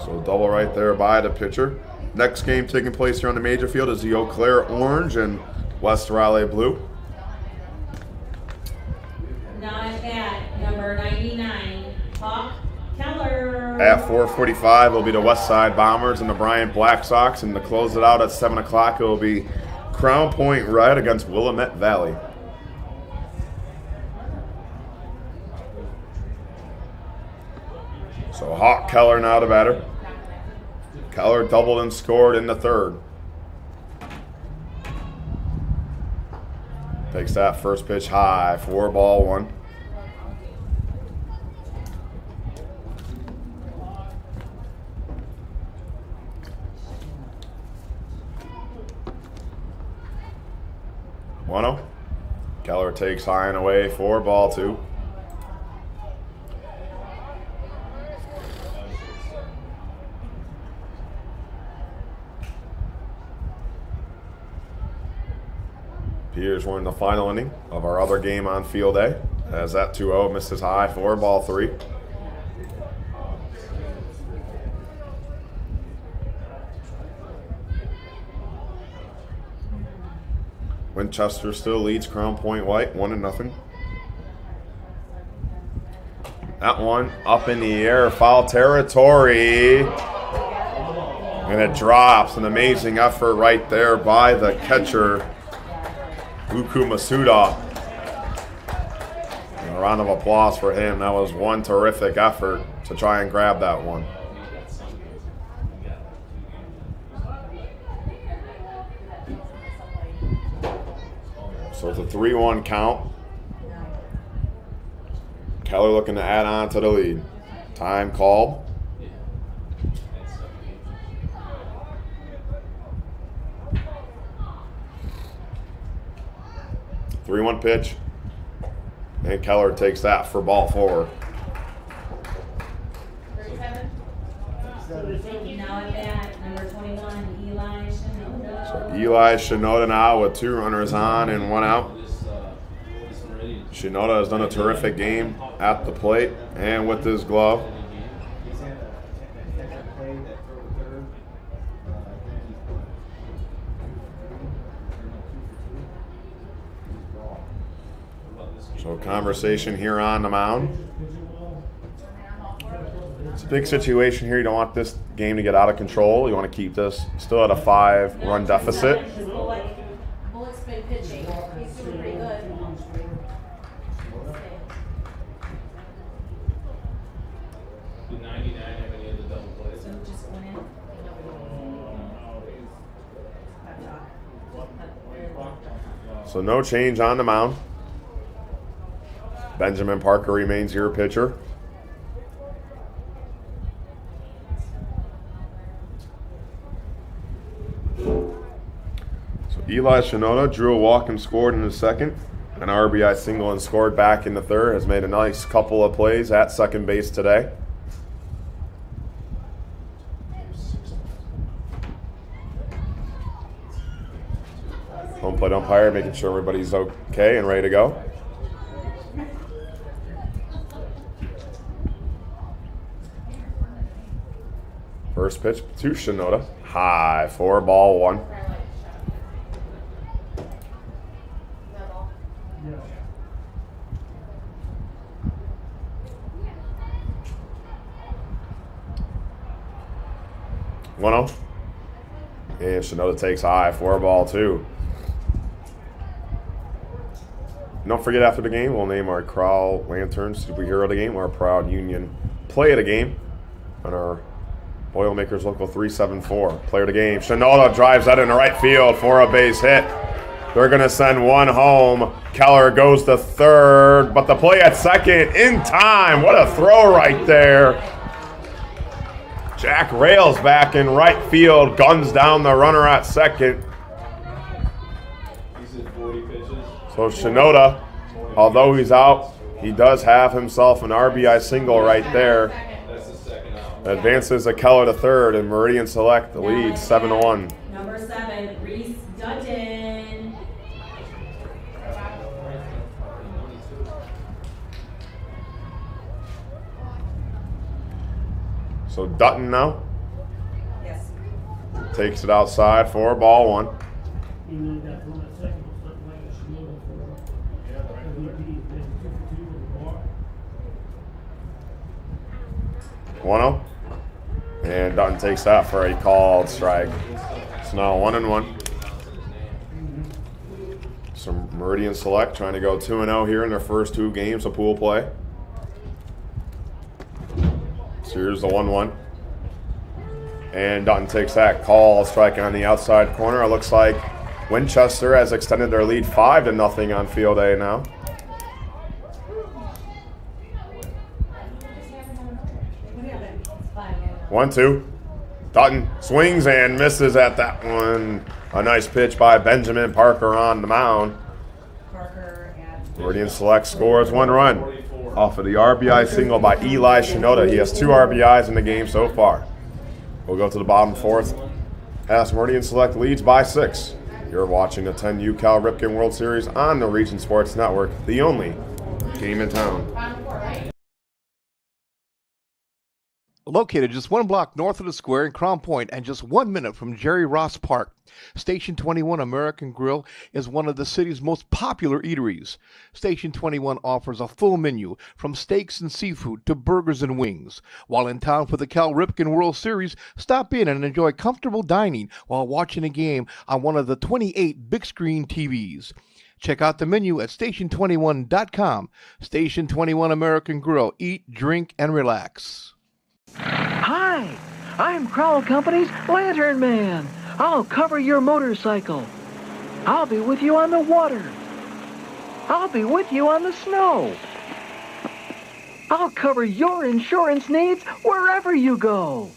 So double right there by the pitcher. Next game taking place here on the major field is the Eau Claire Orange and West Raleigh Blue. Now at bat, number 99, Hawk Keller. At 4:45 will be the West Side Bombers and the Bryant Black Sox, and to close it out at 7 o'clock it will be Crown Point Red against Willamette Valley. So Hawk Keller now the batter. Keller doubled and scored in the 3rd. Takes that first pitch high, 4-1. Keller takes high and away, 4-2. Here's one in the final inning of our other game on field A. As that 2-0 misses high, 4-3. Winchester still leads Crown Point White 1-0. That one up in the air, foul territory. And it drops. An amazing effort right there by the catcher, Uku Masuda. And a round of applause for him. That was one terrific effort to try and grab that one. So it's a 3-1 count. Keller looking to add on to the lead. Time called. Three-one pitch. And Keller takes that for ball 4. Now at bat, number 21, Eli Shinoda. So Eli Shinoda now with 2 runners on and 1 out. Shinoda has done a terrific game at the plate and with his glove. So conversation here on the mound. It's a big situation here. You don't want this game to get out of control. You want to keep this still at a 5-run deficit. Bullock's been pitching. He's doing pretty good. Did 99 have any other double plays? So just went in. So no change on the mound. Benjamin Parker remains your pitcher. So Eli Shinoda drew a walk and scored in the second. An RBI single and scored back in the third. Has made a nice couple of plays at second base today. Home plate umpire making sure everybody's okay and ready to go. First pitch to Shinoda. High for ball 1. And Shinoda takes high for ball 2. Don't forget, after the game, we'll name our Crowell Lanterns Superhero of the Game, our Proud Union Play of the Game, on our Boilermakers Local 374. Player of the game. Shinoda drives that into right field for a base hit. They're going to send one home. Keller goes to third, but the play at second in time. What a throw right there. Jack Rails back in right field, guns down the runner at second. So Shinoda, although he's out, he does have himself an RBI single right there. Advances a Keller to third, and Meridian Select the lead 7-1. Number 7, Reese Dutton. So Dutton now Yes. takes it outside for ball 1. 1-0. And Dutton takes that for a called strike. So now 1-1. Some Meridian Select trying to go 2-0 here in their first 2 games of pool play. So here's the 1-1. And Dutton takes that call strike on the outside corner. It looks like Winchester has extended their lead 5-0 on field A now. 1-2. Dutton swings and misses at that one. A nice pitch by Benjamin Parker on the mound. Meridian Select scores 1 run off of the RBI single by Eli Shinoda. He has 2 RBIs in the game so far. We'll go to the bottom 4th as Meridian Select leads by 6. You're watching the 10U Cal Ripken World Series on the Region Sports Network, the only game in town. Located just one block north of the square in Crown Point and just 1 minute from Jerry Ross Park, Station 21 American Grill is one of the city's most popular eateries. Station 21 offers a full menu from steaks and seafood to burgers and wings. While in town for the Cal Ripken World Series, stop in and enjoy comfortable dining while watching a game on one of the 28 big screen TVs. Check out the menu at station21.com. Station 21 American Grill. Eat, drink, and relax. Hi, I'm Crowell Company's Lantern Man. I'll cover your motorcycle. I'll be with you on the water. I'll be with you on the snow. I'll cover your insurance needs wherever you go.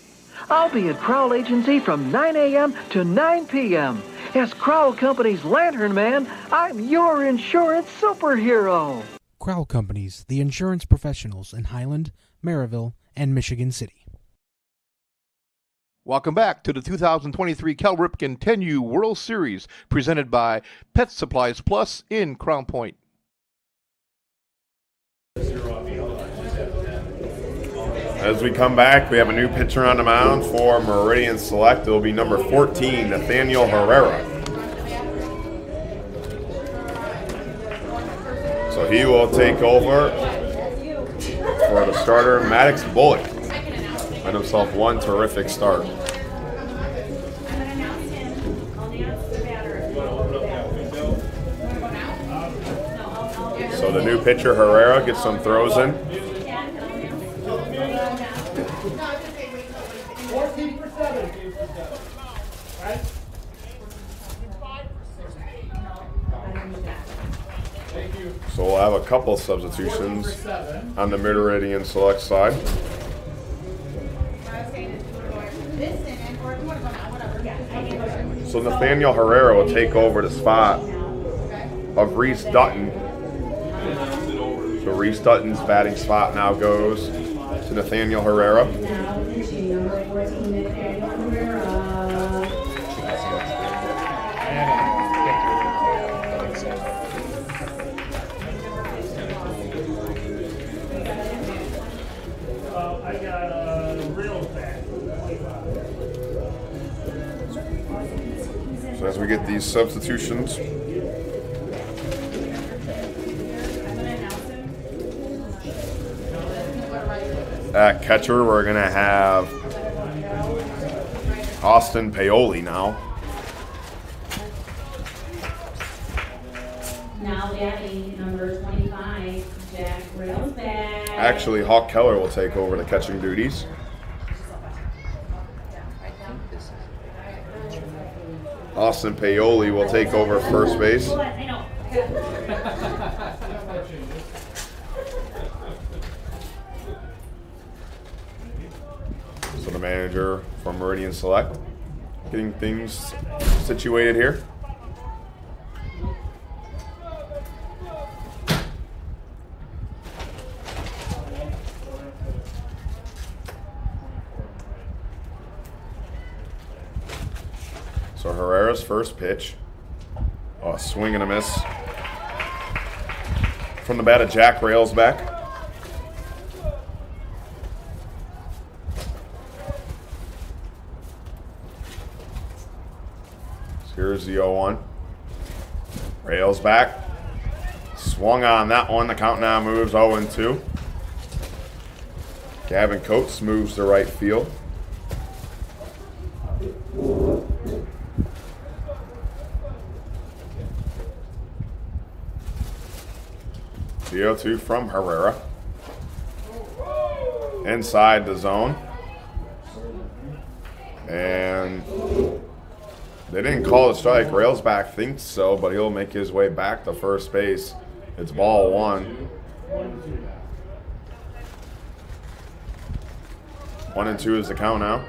I'll be at Crowell Agency from 9 a.m. to 9 p.m. As Crowell Company's Lantern Man, I'm your insurance superhero. Crowell Companies, the insurance professionals in Highland, Maryville, and Michigan City. Welcome back to the 2023 Cal Ripken 10U World Series, presented by Pet Supplies Plus in Crown Point. As we come back, we have a new pitcher on the mound for Meridian Select. It will be number 14, Nathaniel Herrera. So he will take over for the starter, Maddox Bullock. Had himself one terrific start. So the new pitcher, Herrera, gets some throws in. So we'll have a couple substitutions on the Meridian Select side. So Nathaniel Herrera will take over the spot of Reese Dutton. So Reese Dutton's batting spot now goes to Nathaniel Herrera. So as we get these substitutions, at catcher, we're going to have Austin Paoli now. Now batting number 25, Jack Railsback. Actually, Hawk Keller will take over the catching duties. Austin Paoli will take over first base. So the manager from Meridian Select getting things situated here. So Herrera's first pitch. Oh, a swing and a miss. From the bat of Jack Railsback. Here's the 0-1. Railsback. Swung on that one. The count now moves 0-2. Gavin Coates moves to right field. The 0-2 from Herrera. Inside the zone. And they didn't call a strike. Railsback thinks so, but he'll make his way back to first base. It's ball one. 1-2 is the count now.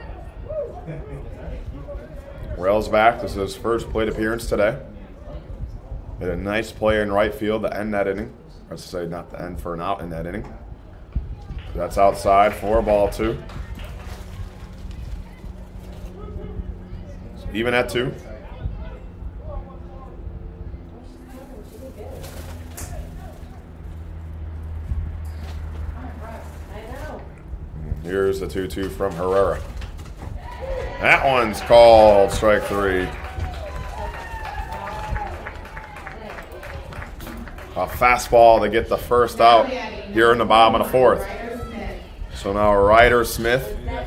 Railsback, this is his first plate appearance today. Had a nice play in right field to end that inning. Or to say, not to end for an out in that inning. That's outside for ball two. So even at 2. Here's the 2-2 from Herrera. That one's called strike 3. A fastball to get the first out here in the bottom of the 4th. So now Ryder Smith. I'm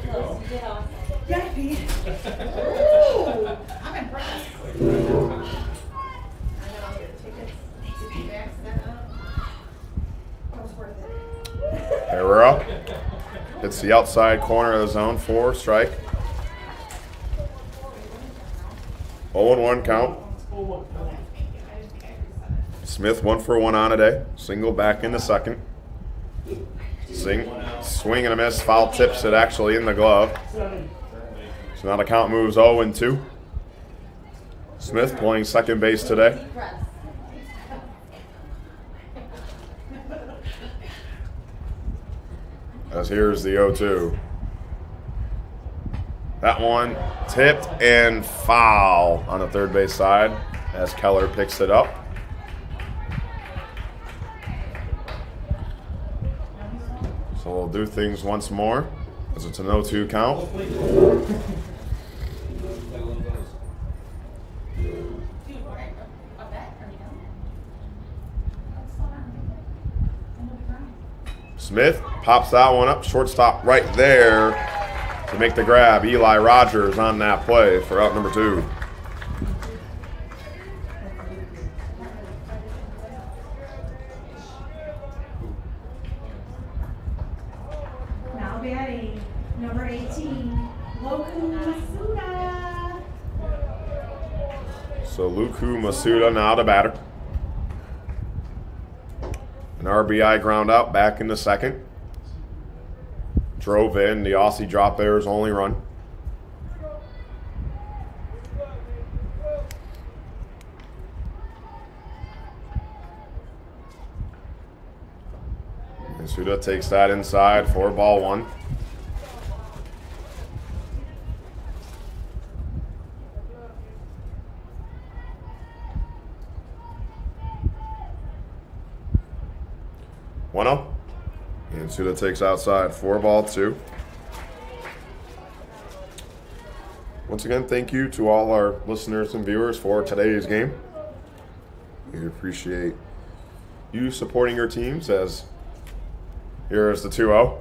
impressed. Herrera hits the outside corner of the zone, 4 strike. 0-1 count. Smith 1 for 1 on today. Single back in the second. Swing and a miss. Foul tips it actually in the glove. So now the count moves 0-2. Smith playing second base today. As here's the 0-2. That one tipped and foul on the third base side as Keller picks it up. So we'll do things once more as it's an 0-2 count. Smith pops that one up, shortstop right there to make the grab. Eli Rogers on that play for out number 2. Now batting, number 18, Loku Masuda. So Luku Masuda now the batter. An RBI ground out back in the second. Drove in the Aussie drop error's only run. Masuda takes that inside, 4-1. One up. And Suda takes outside, 4-2. Once again, thank you to all our listeners and viewers for today's game. We appreciate you supporting your teams as here is the 2-0.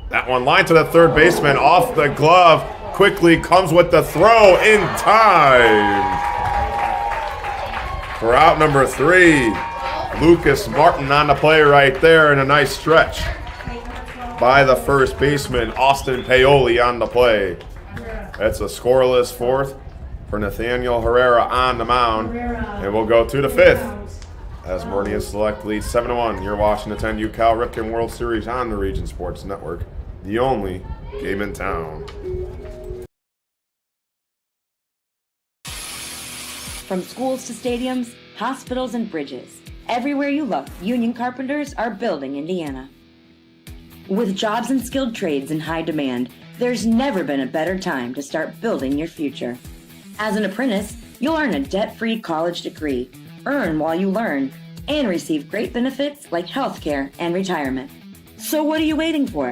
That one line to the third baseman off the glove. Quickly comes with the throw in time. For out number 3. Lucas Martin on the play right there, and a nice stretch by the first baseman, Austin Paoli on the play. That's a scoreless 4th for Nathaniel Herrera on the mound. And we'll go to the 5th as Meridian Select leads 7-1. You're watching the 10U Cal Ripken World Series on the Region Sports Network, the only game in town. From schools to stadiums, hospitals and bridges. Everywhere you look, union carpenters are building Indiana. With jobs and skilled trades in high demand, there's never been a better time to start building your future. As an apprentice, you'll earn a debt-free college degree, earn while you learn, and receive great benefits like healthcare and retirement. So what are you waiting for?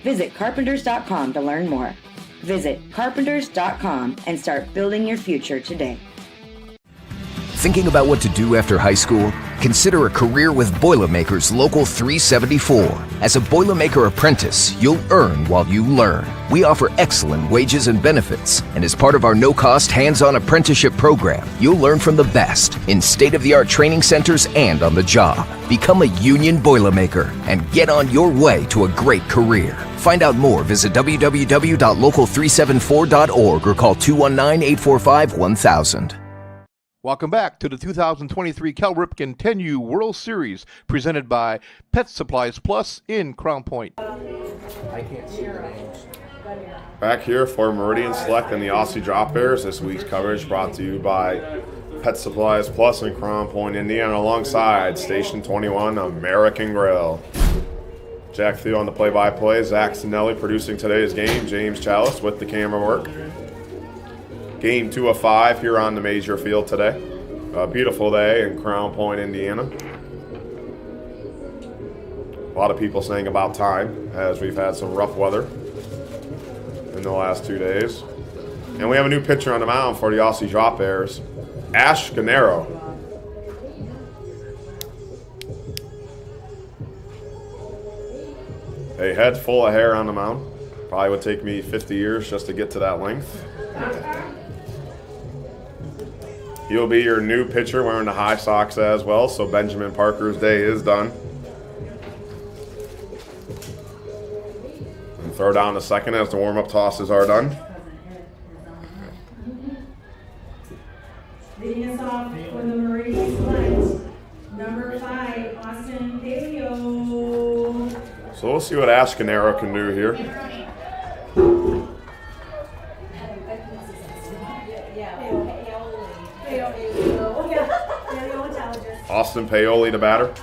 Visit carpenters.com to learn more. Visit carpenters.com and start building your future today. Thinking about what to do after high school? Consider a career with Boilermakers Local 374. As a Boilermaker apprentice, you'll earn while you learn. We offer excellent wages and benefits, and as part of our no-cost hands-on apprenticeship program, you'll learn from the best in state-of-the-art training centers and on the job. Become a union Boilermaker and get on your way to a great career. Find out more, visit www.local374.org or call 219-845-1000. Welcome back to the 2023 Cal Ripken 10U World Series presented by Pet Supplies Plus in Crown Point. I can't see the names. Back here for Meridian Select and the Aussie Drop Bears. This week's coverage brought to you by Pet Supplies Plus in Crown Point, Indiana, alongside Station 21 American Grill. Jack Theo on the play-by-play, Zach Sinelli producing today's game, James Chalice with the camera work. Game 2 of 5 here on the major field today. A beautiful day in Crown Point, Indiana. A lot of people saying about time as we've had some rough weather. in the last 2 days. And we have a new pitcher on the mound for the Aussie Drop Bears, Ash Gennaro. A head full of hair on the mound. Probably would take me 50 years just to get to that length. He'll be your new pitcher wearing the high socks as well, so Benjamin Parker's day is done. And throw down the second as the warm-up tosses are done. Leading us off for the Meridian Select, number 5, Austin 10U. So we'll see what Ash Gennaro can do here. Austin Paoli, the batter.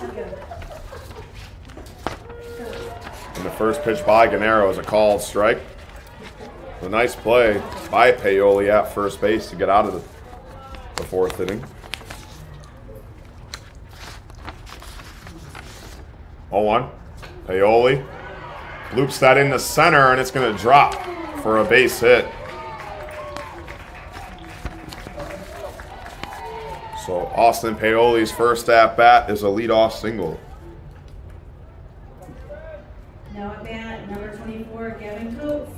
And the first pitch by Gennaro is a called strike. A nice play by Paoli at first base to get out of the fourth inning. 0-1. Paoli loops that into center, and it's going to drop for a base hit. So Austin Paoli's first at bat is a leadoff single. Now at bat, number 24, Gavin Coates.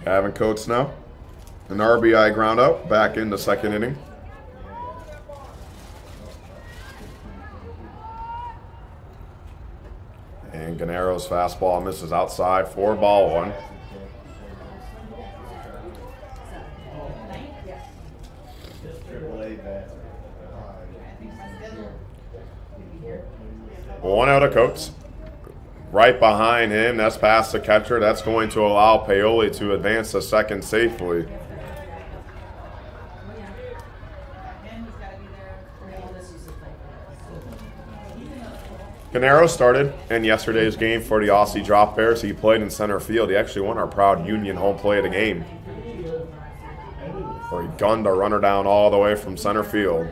Gavin Coates now. An RBI ground out back in the second inning. And Gennaro's fastball misses outside for ball one. One out of Coates. Right behind him, that's past the catcher. That's going to allow Paoli to advance to second safely. Gennaro started in yesterday's game for the Aussie Drop Bears. He played in center field. He actually won our proud Union home play of the game, where he gunned a runner down all the way from center field.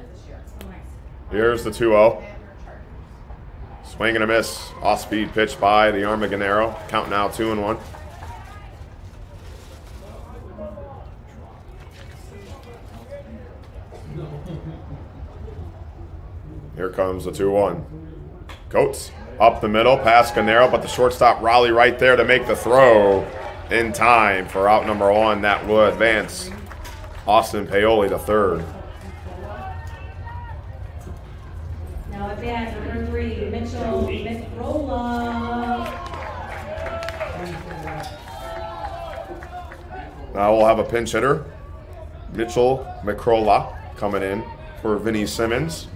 Here's the 2-0. Swing and a miss. Off-speed pitch by the arm of Gennaro. Count now 2-1. Here comes the 2-1. Coates up the middle, past Gennaro, but the shortstop Raleigh right there to make the throw in time for out number 1. That will advance Austin Paoli to third. Now at bat, number 3, Mitchell McRolla. Now we'll have a pinch hitter, Mitchell McRolla, coming in for Vinny Simmons.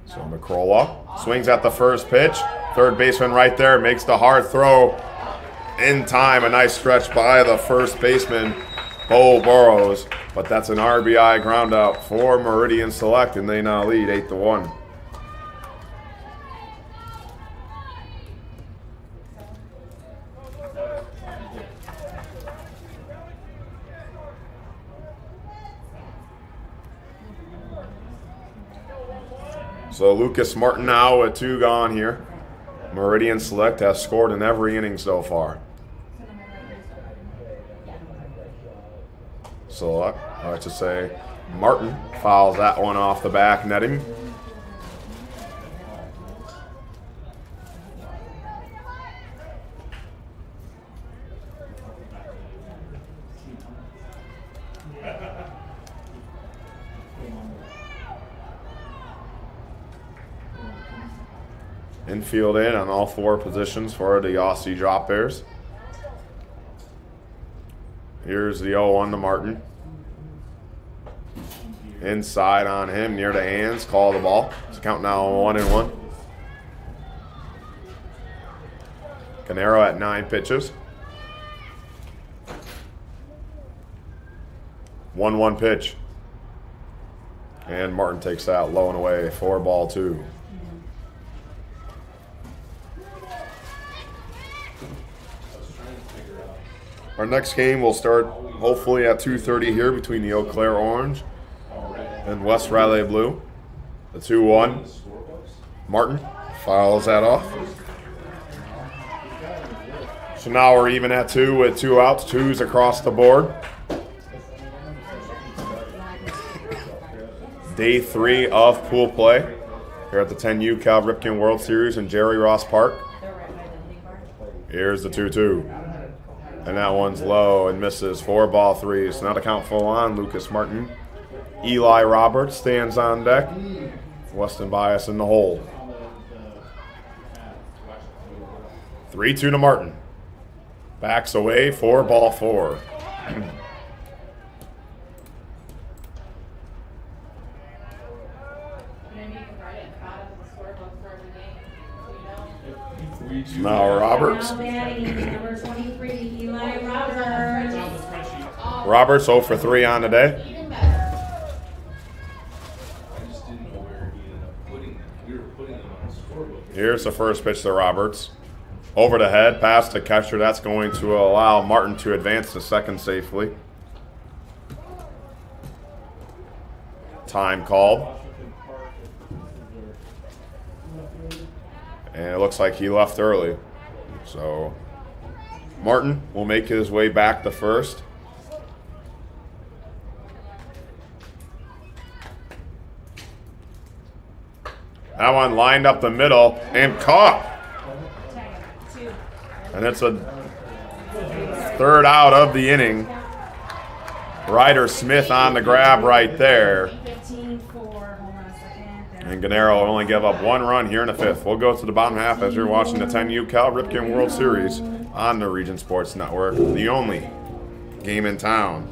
So McRolla swings at the first pitch. Third baseman right there makes the hard throw in time. A nice stretch by the first baseman, Bo Burrows. But that's an RBI ground out for Meridian Select, and they now lead 8-1. So Lucas Martin now with 2 gone here. Meridian Select has scored in every inning so far. So I like to say Martin fouls that one off the back netting. Infield in on all 4 positions for the Aussie Drop Bears. Here's the 0-1 to Martin. Inside on him, near the hands, call the ball. It's count now 1-1. Gennaro at 9 pitches. 1-1 pitch. And Martin takes that low and away for ball 2. Our next game will start hopefully at 2:30 here between the Eau Claire Orange and West Raleigh blue. The 2-1. Martin fouls that off. So now we're even at 2 with 2 outs, 2s across the board. Day 3 of pool play here at the 10U Cal Ripken World Series in Jerry Ross Park. Here's the 2-2. And that one's low and misses. 4-3. So now to count full on, Lucas Martin. Eli Roberts stands on deck. Weston Bias in the hole. 3-2 to Martin. Backs away, 4-4. Now Roberts. Number 23, Eli Roberts. Roberts 0 for 3 on the day. I just didn't know where he ended up putting them. We were putting them on the scoreboard. Here's the first pitch to Roberts. Over the head, pass to catcher. That's going to allow Martin to advance to second safely. Time called. And it looks like he left early. So Martin will make his way back to first. That one lined up the middle and caught. And it's a third out of the inning. Ryder Smith on the grab right there. And Gennaro will only give up 1 run here in the 5th. We'll go to the bottom half as you're watching the 10U Cal Ripken World Series on the Region Sports Network, the only game in town.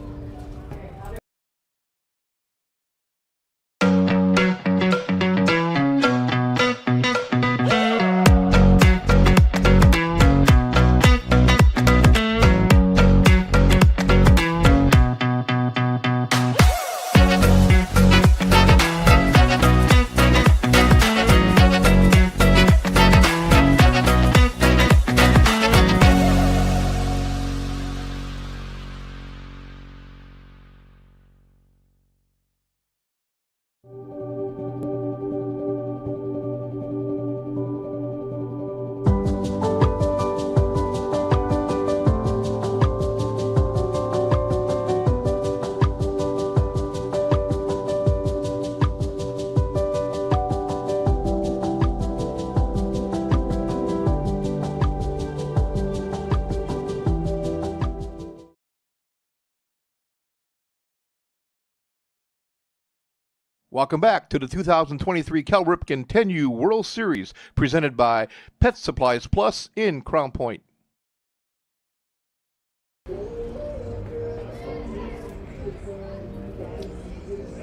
Welcome back to the 2023 Cal Ripken 10U World Series presented by Pet Supplies Plus in Crown Point.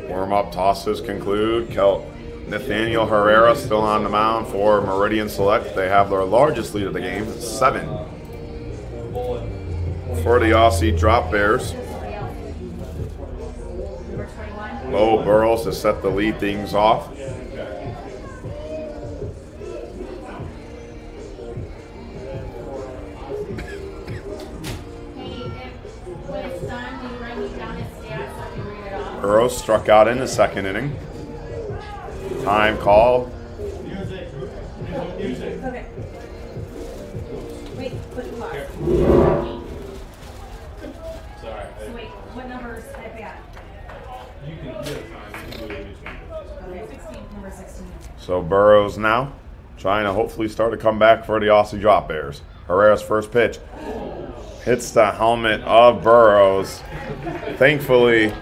Warm-up tosses conclude. Nathaniel Herrera still on the mound for Meridian Select. They have their largest lead of the game, 7. For the Aussie Drop Bears. Bo Burrows to set the lead things off. Burrows struck out in the 2nd inning. Time called. Okay. Wait, put the clock. Sorry. So wait, what number is that bat? You can do it. Okay, 16, number 16. So Burrows now trying to hopefully start a comeback for the Aussie Drop Bears. Herrera's first pitch hits the helmet of Burrows. Thankfully,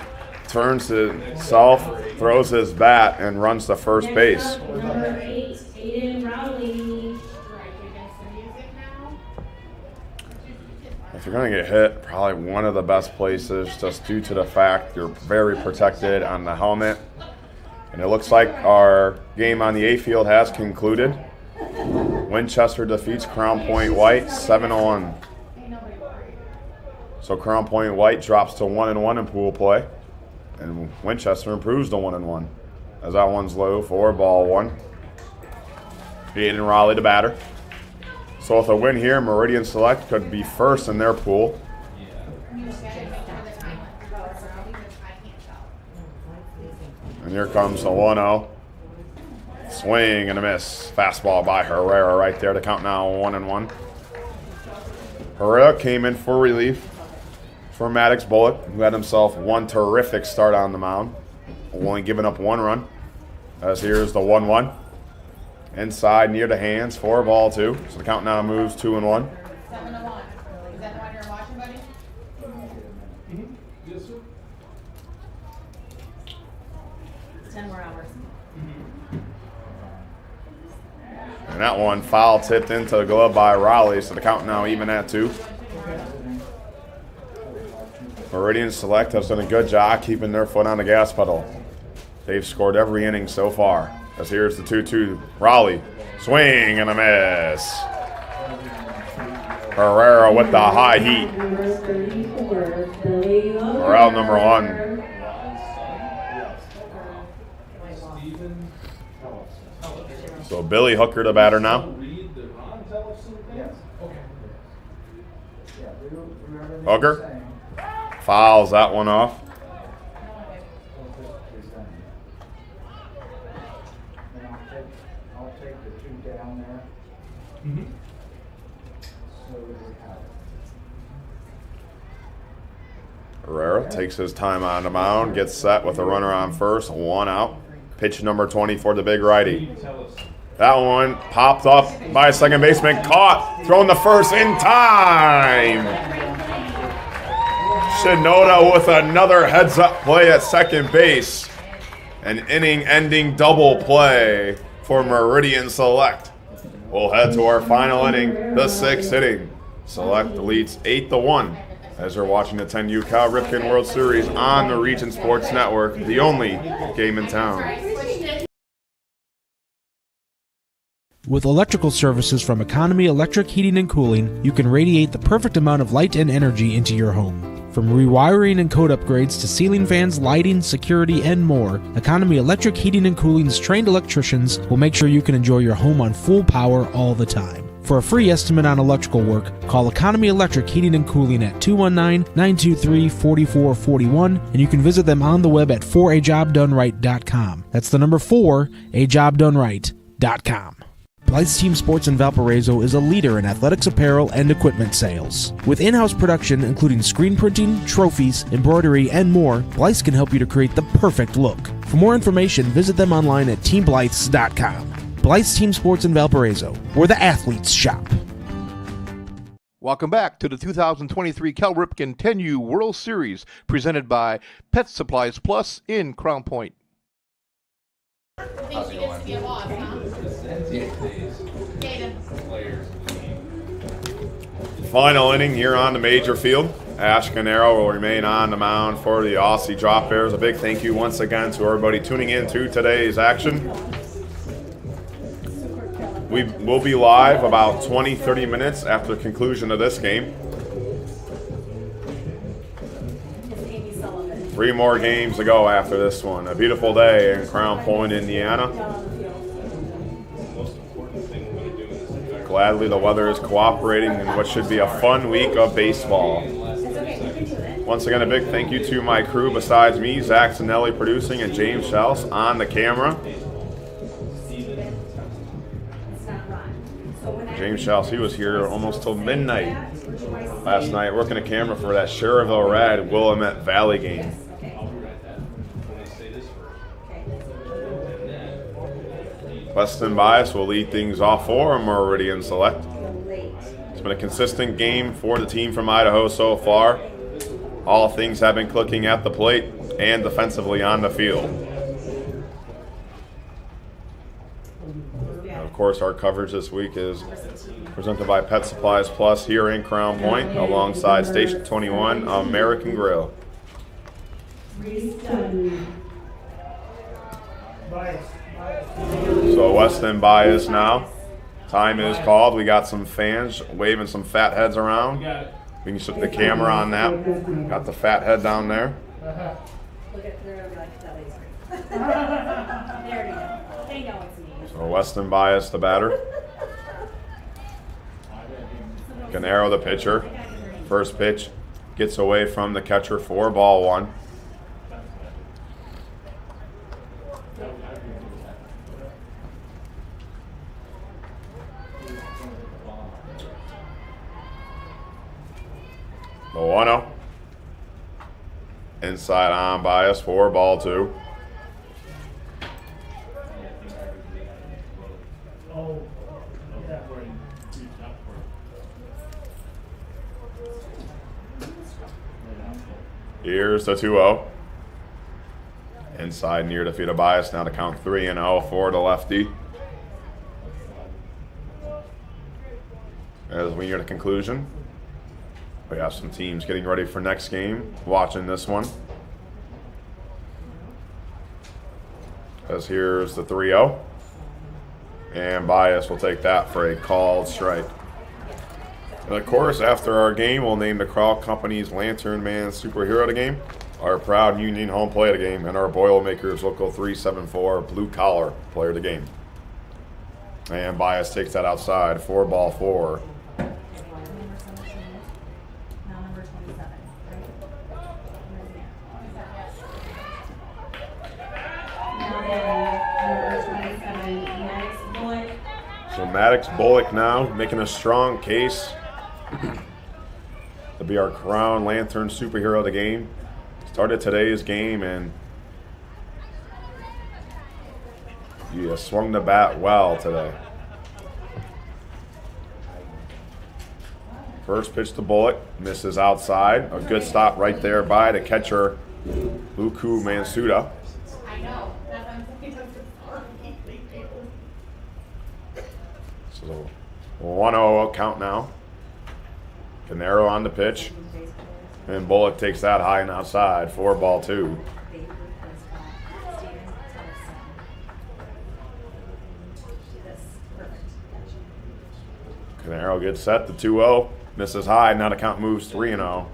turns to himself, throws his bat, and runs to first base. Number 8, Aiden Rowley. If you're going to get hit, probably one of the best places just due to the fact you're very protected on the helmet. And it looks like our game on the A field has concluded. Winchester defeats Crown Point White 7-1. So Crown Point White drops to 1-1 in pool play. And Winchester improves to 1-1. As that one's low for ball 1. Aiden Raleigh the batter. So with a win here, Meridian Select could be first in their pool. And here comes the 1-0. Swing and a miss. Fastball by Herrera right there to count now 1-1. Herrera came in for relief for Maddox Bullock, who had himself one terrific start on the mound, only giving up 1 run. As here's the 1-1. Inside near the hands, 4-2. So the count now moves 2-1. 7-1. Is that the one you're watching, buddy? Yes, sir. 10 more hours. And that one foul tipped into the glove by Raleigh, so the count now even at 2. Meridian Select has done a good job keeping their foot on the gas pedal. They've scored every inning so far. As here's the 2-2. Raleigh, swing and a miss. Herrera with the high heat. We're out number 1. So Billy Hooker, the batter now. Hooker fouls that one off. I'll take the 2 down there. So we have it. Herrera takes his time on the mound, gets set with a runner on first, 1 out. Pitch number 20 for the big righty. That one popped up by a second baseman, caught, thrown the first in time. Shinoda with another heads-up play at second base. An inning-ending double play for Meridian Select. We'll head to our final inning, the 6th inning. Select leads 8-1 as you're watching the 10U Cal Ripken World Series on the Region Sports Network, the only game in town. With electrical services from Economy Electric Heating and Cooling, you can radiate the perfect amount of light and energy into your home. From rewiring and code upgrades to ceiling fans, lighting, security, and more, Economy Electric Heating and Cooling's trained electricians will make sure you can enjoy your home on full power all the time. For a free estimate on electrical work, call Economy Electric Heating and Cooling at 219-923-4441, and you can visit them on the web at 4ajobdoneright.com. That's the number 4ajobdoneright.com. Blythe's Team Sports in Valparaiso is a leader in athletics apparel and equipment sales. With in-house production including screen printing, trophies, embroidery, and more, Blythe's can help you to create the perfect look. For more information, visit them online at teamblythes.com. Blythe's Team Sports in Valparaiso, where the athletes shop. Welcome back to the 2023 Cal Ripken 10U World Series, presented by Pet Supplies Plus in Crown Point. I think she gets to be a boss, huh? Jaden. Final inning here on the major field. Ash Canero will remain on the mound for the Aussie Drop Bears. A big thank you once again to everybody tuning in to today's action. We will be live about 20-30 minutes after the conclusion of this game. 3 more games to go after this one. A beautiful day in Crown Point, Indiana. Gladly the weather is cooperating in what should be a fun week of baseball. Once again, a big thank you to my crew besides me, Zach Zanelli producing and James Schaus on the camera. James Schaus, he was here almost till midnight last night working a camera for that Cherville Rad Willamette Valley game. Weston Bias will lead things off for Meridian Select. It's been a consistent game for the team from Idaho so far. All things have been clicking at the plate and defensively on the field. Of course, our coverage this week is presented by Pet Supplies Plus here in Crown Point, alongside Station 21 American Grill. So Weston Bias now. Time is called. We got some fans waving some fat heads around. We can put the camera on that. Got the fat head down there. So Weston Bias, the batter. Canero, the pitcher. First pitch gets away from the catcher for ball 1. The 1-0. Inside on bias for ball 2. Here's the 2-0. Inside near to feed a bias. Now to count 3-0 for the lefty. As we near the conclusion, we have some teams getting ready for next game, watching this one. As here's the 3-0. And bias will take that for a called strike. And of course, after our game, we'll name the Crawl Company's Lantern Man Superhero of the Game, our proud Union Home Play of the Game, and our Boilermakers Local 374 Blue Collar Player of the Game. And bias takes that outside for ball 4. So Maddox Bullock now making a strong case to be our Crown Lantern Superhero of the Game. Started today's game and he swung the bat well today. First pitch to Bullock, misses outside. A good stop right there by the catcher, Luku Mansuda. I know. That's what I'm saying. So 1-0 count now. Canero on the pitch. And Bullock takes that high and outside for ball 2. Canero gets set to 2-0. Misses high. Now the count moves 3-0.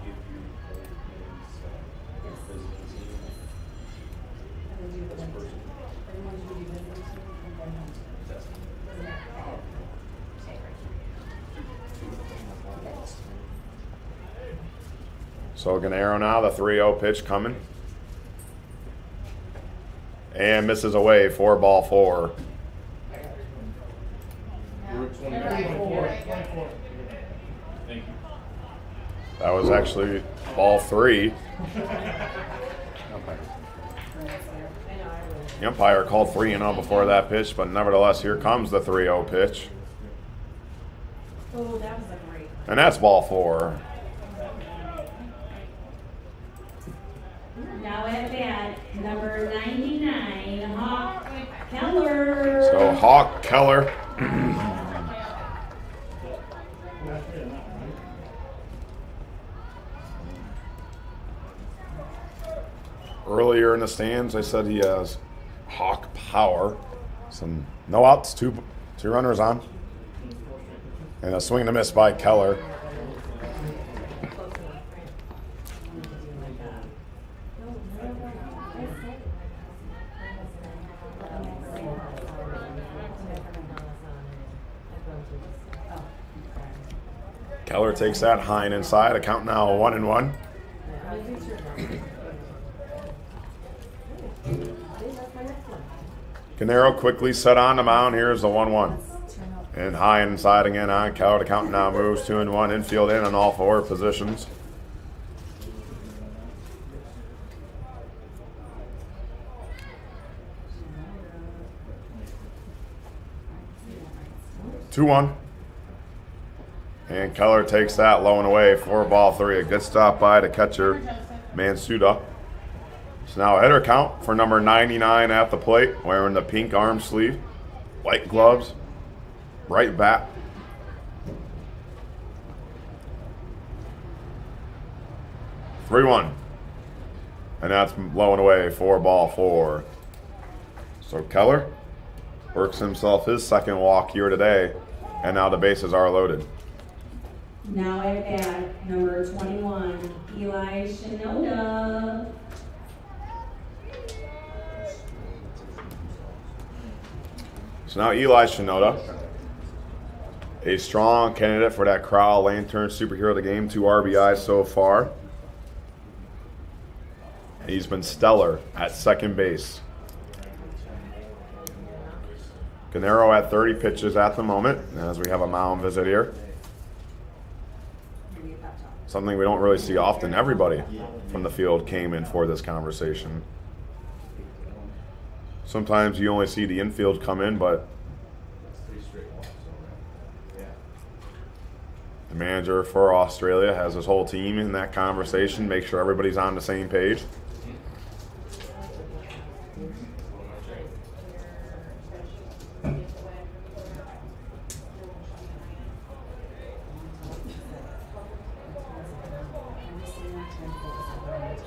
So Gennaro now, the 3-0 pitch coming. And misses away for ball 4. That was actually ball 3. The umpire called 3-0 before that pitch, but nevertheless, here comes the 3-0 pitch. Oh, that was a great. And that's ball 4. Now at bat, number 99, Hawk Keller. So Hawk Keller. Earlier in the stands, I said he has Hawk power. Some no outs, two runners on. And a swing and a miss by Keller. Keller takes that high and inside. A count now 1-1. Canero quickly set on the mound. Here's the 1-1. And high and inside again on Keller. The count now moves 2-1. Infield in on all 4 positions. Two-1. And Keller takes that low and away for ball 3. A good stop by the catcher, Mansuda. So now a hitter count for number 99 at the plate, wearing the pink arm sleeve, white gloves, right bat. (3-1). And that's low and away for ball 4. So Keller works himself his second walk here today, and now the bases are loaded. Now at bat, number 21, Eli Shinoda. So now Eli Shinoda, a strong candidate for that Crowell Lantern Superhero of the Game, 2 RBIs so far. He's been stellar at second base. Canero at 30 pitches at the moment, as we have a mound visit here. Something we don't really see often. Everybody from the field came in for this conversation. Sometimes you only see the infield come in, but the manager for Australia has his whole team in that conversation, make sure everybody's on the same page.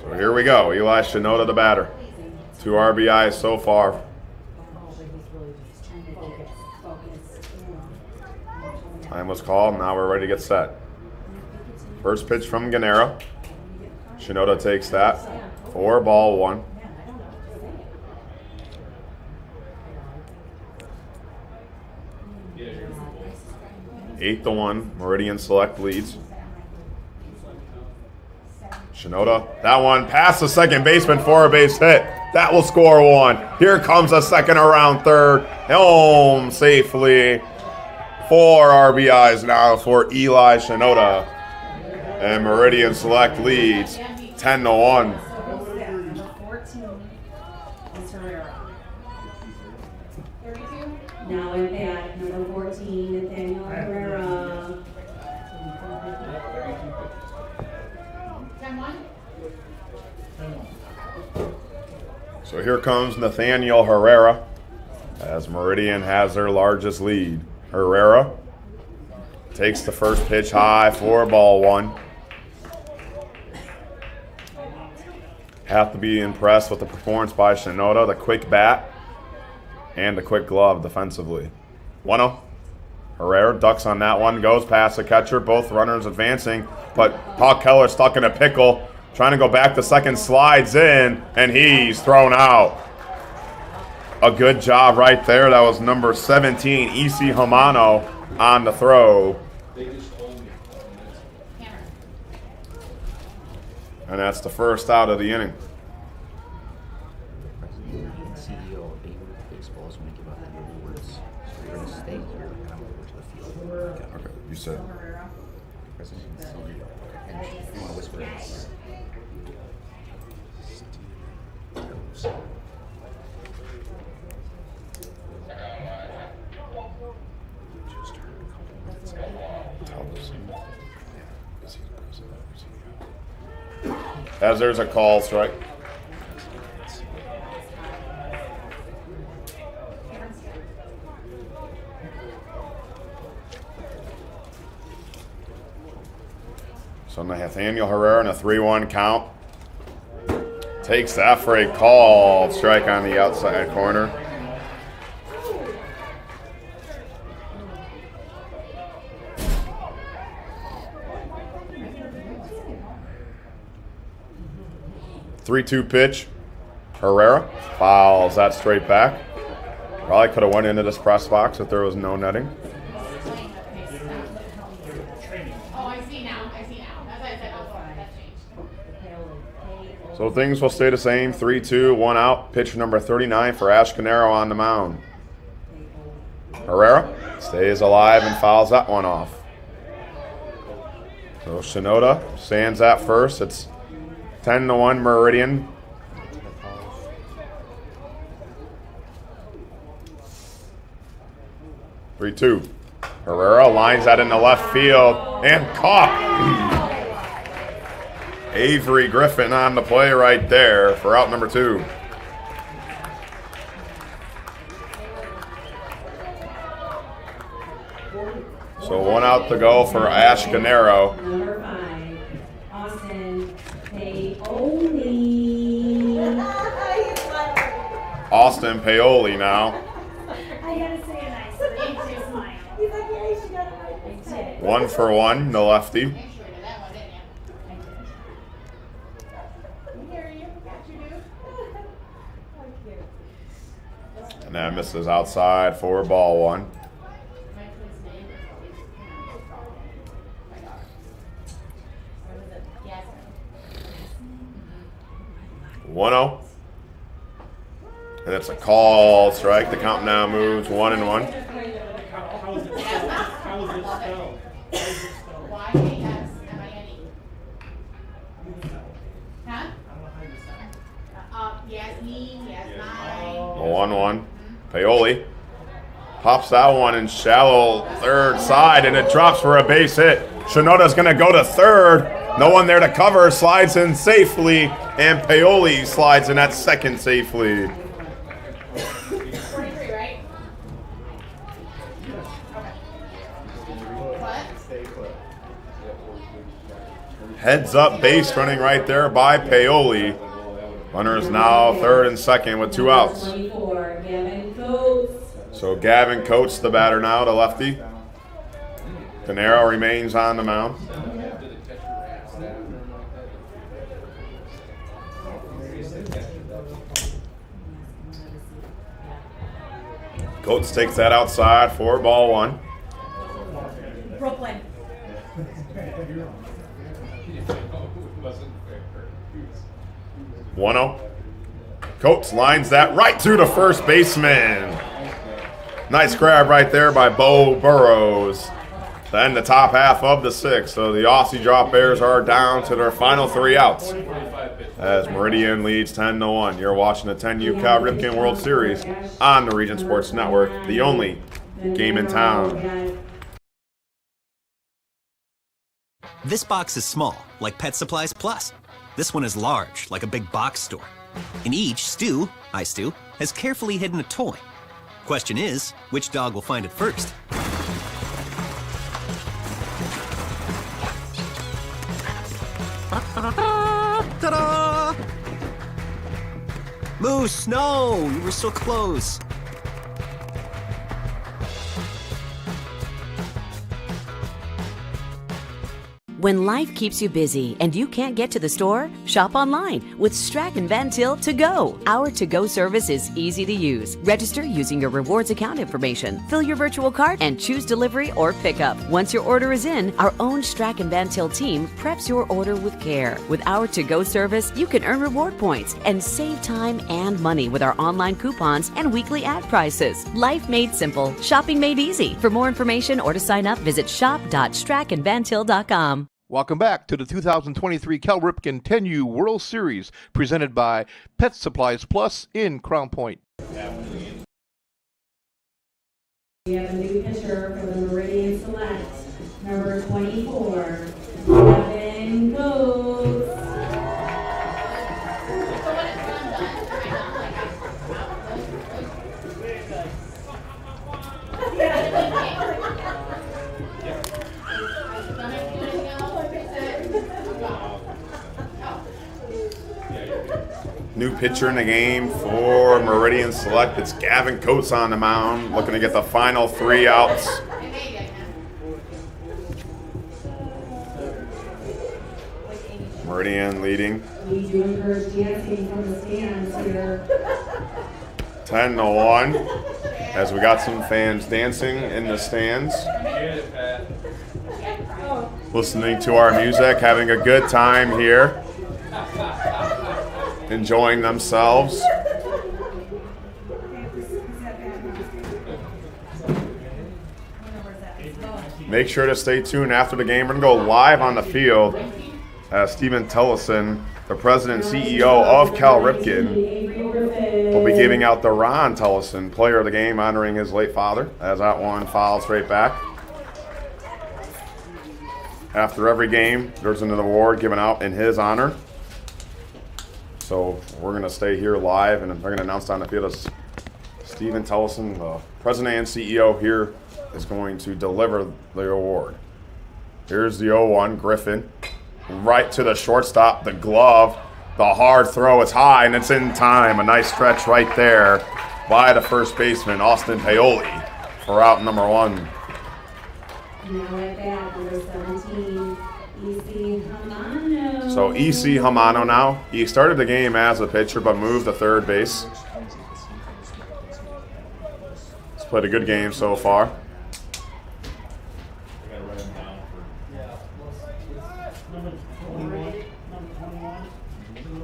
So here we go. Eli Shinoda, the batter. 2 RBIs so far. Time was called. Now we're ready to get set. First pitch from Gennaro. Shinoda takes that. 4-1. 8-1. Meridian Select leads. Shinoda, that one past the second baseman for a base hit. That will score 1. Here comes a second around third. Home safely. 4 RBIs now for Eli Shinoda. And Meridian Select leads 10-1. Now at bat, number 14, Nathaniel Herrera. So here comes Nathaniel Herrera as Meridian has their largest lead. Herrera takes the first pitch high, 4-1. Have to be impressed with the performance by Shinoda, the quick bat and the quick glove defensively. 1-0. Herrera ducks on that one, goes past the catcher, both runners advancing, but Paul Keller stuck in a pickle, trying to go back to second, slides in, and he's thrown out. A good job right there. That was number 17, Isi Hamano, on the throw. And that's the first out of the inning. CEO of Baseball is making about the awards. So you're going to stay here and I'm over to the field. Okay, you said. President CEO. And if you want to whisper it. As there's a call strike. So Nathaniel Herrera in a 3-1 count. Takes that for a called strike on the outside corner. Three-two pitch. Herrera fouls that straight back. Probably could have went into this press box if there was no netting. Oh, I see now. That's what I said before. That changed. So things will stay the same. 3-2, 1 out. Pitch number 39 for Ash Gennaro on the mound. Herrera stays alive and fouls that one off. So Shinoda stands at first. It's 10-1 Meridian. Three-two. Herrera lines that into left field and caught. Avery Griffin on the play right there for out number 2. So 1 out to go for Ash Gennaro. Number 5, Austin Paoli. Austin Paoli now. I gotta say it nice. Just smile. He's like, yeah, she got it right. 1 for 1, the lefty. And that misses outside for ball 1. One 0. And it's a call strike. The count now moves 1-1. How is it spelled? Y-A-S-M-I-N-E. 1-1. Paoli pops that one in shallow third side, and it drops for a base hit. Shinoda's going to go to third. No one there to cover. Slides in safely, and Paoli slides in at second safely. 43, right? Heads up base running right there by Paoli. Runner is now third and second with 2 outs. 24, Gavin Coates. So Gavin Coates, the batter now, the lefty. Canero remains on the mound. Coates takes that outside for ball 1. Brooklyn. 1-0. Coates lines that right to the first baseman. Nice grab right there by Bo Burrows. Then the top half of the 6th. So the Aussie Drop Bears are down to their final 3 outs as Meridian leads 10-1. You're watching the 10U Cal Ripken World Series on the Region Sports Network, the only game in town. This box is small, like Pet Supplies Plus. This one is large, like a big box store. In each, Stu, has carefully hidden a toy. Question is, which dog will find it first? Ta-da! Moose, no! You were so close. When life keeps you busy and you can't get to the store, shop online with Strachan Van Til To Go. Our to-go service is easy to use. Register using your rewards account information, fill your virtual cart, and choose delivery or pickup. Once your order is in, our own Strachan Van Til team preps your order with care. With our to-go service, you can earn reward points and save time and money with our online coupons and weekly ad prices. Life made simple, shopping made easy. For more information or to sign up, visit shop.strachanvantil.com. Welcome back to the 2023 Cal Ripken 10U World Series, presented by Pet Supplies Plus in Crown Point. We have a new pitcher for the Meridian Select, number 24, Gavin Coates. New pitcher in the game for Meridian Select. It's Gavin Coates on the mound, looking to get the final 3 outs. Meridian leading. We do encourage dancing from the stands here. 10-1, as we got some fans dancing in the stands, listening to our music, having a good time here, enjoying themselves. Make sure to stay tuned after the game. We're going to go live on the field as Stephen Tellison, the president and CEO of Cal Ripken, will be giving out the Ron Tellison Player of the Game, honoring his late father, as that one follows right back. After every game, there's an award given out in his honor. So we're going to stay here live, and they're going to announce on the field as Stephen Tellison, the president and CEO here, is going to deliver the award. Here's the 0-1, Griffin. Right to the shortstop, the glove, the hard throw, it's high, and it's in time. A nice stretch right there by the first baseman, Austin Paoli, for out number 1. Now at bat, number 17, E.C. Hamano. So E.C. Hamano now. He started the game as a pitcher, but moved to third base. He's played a good game so far.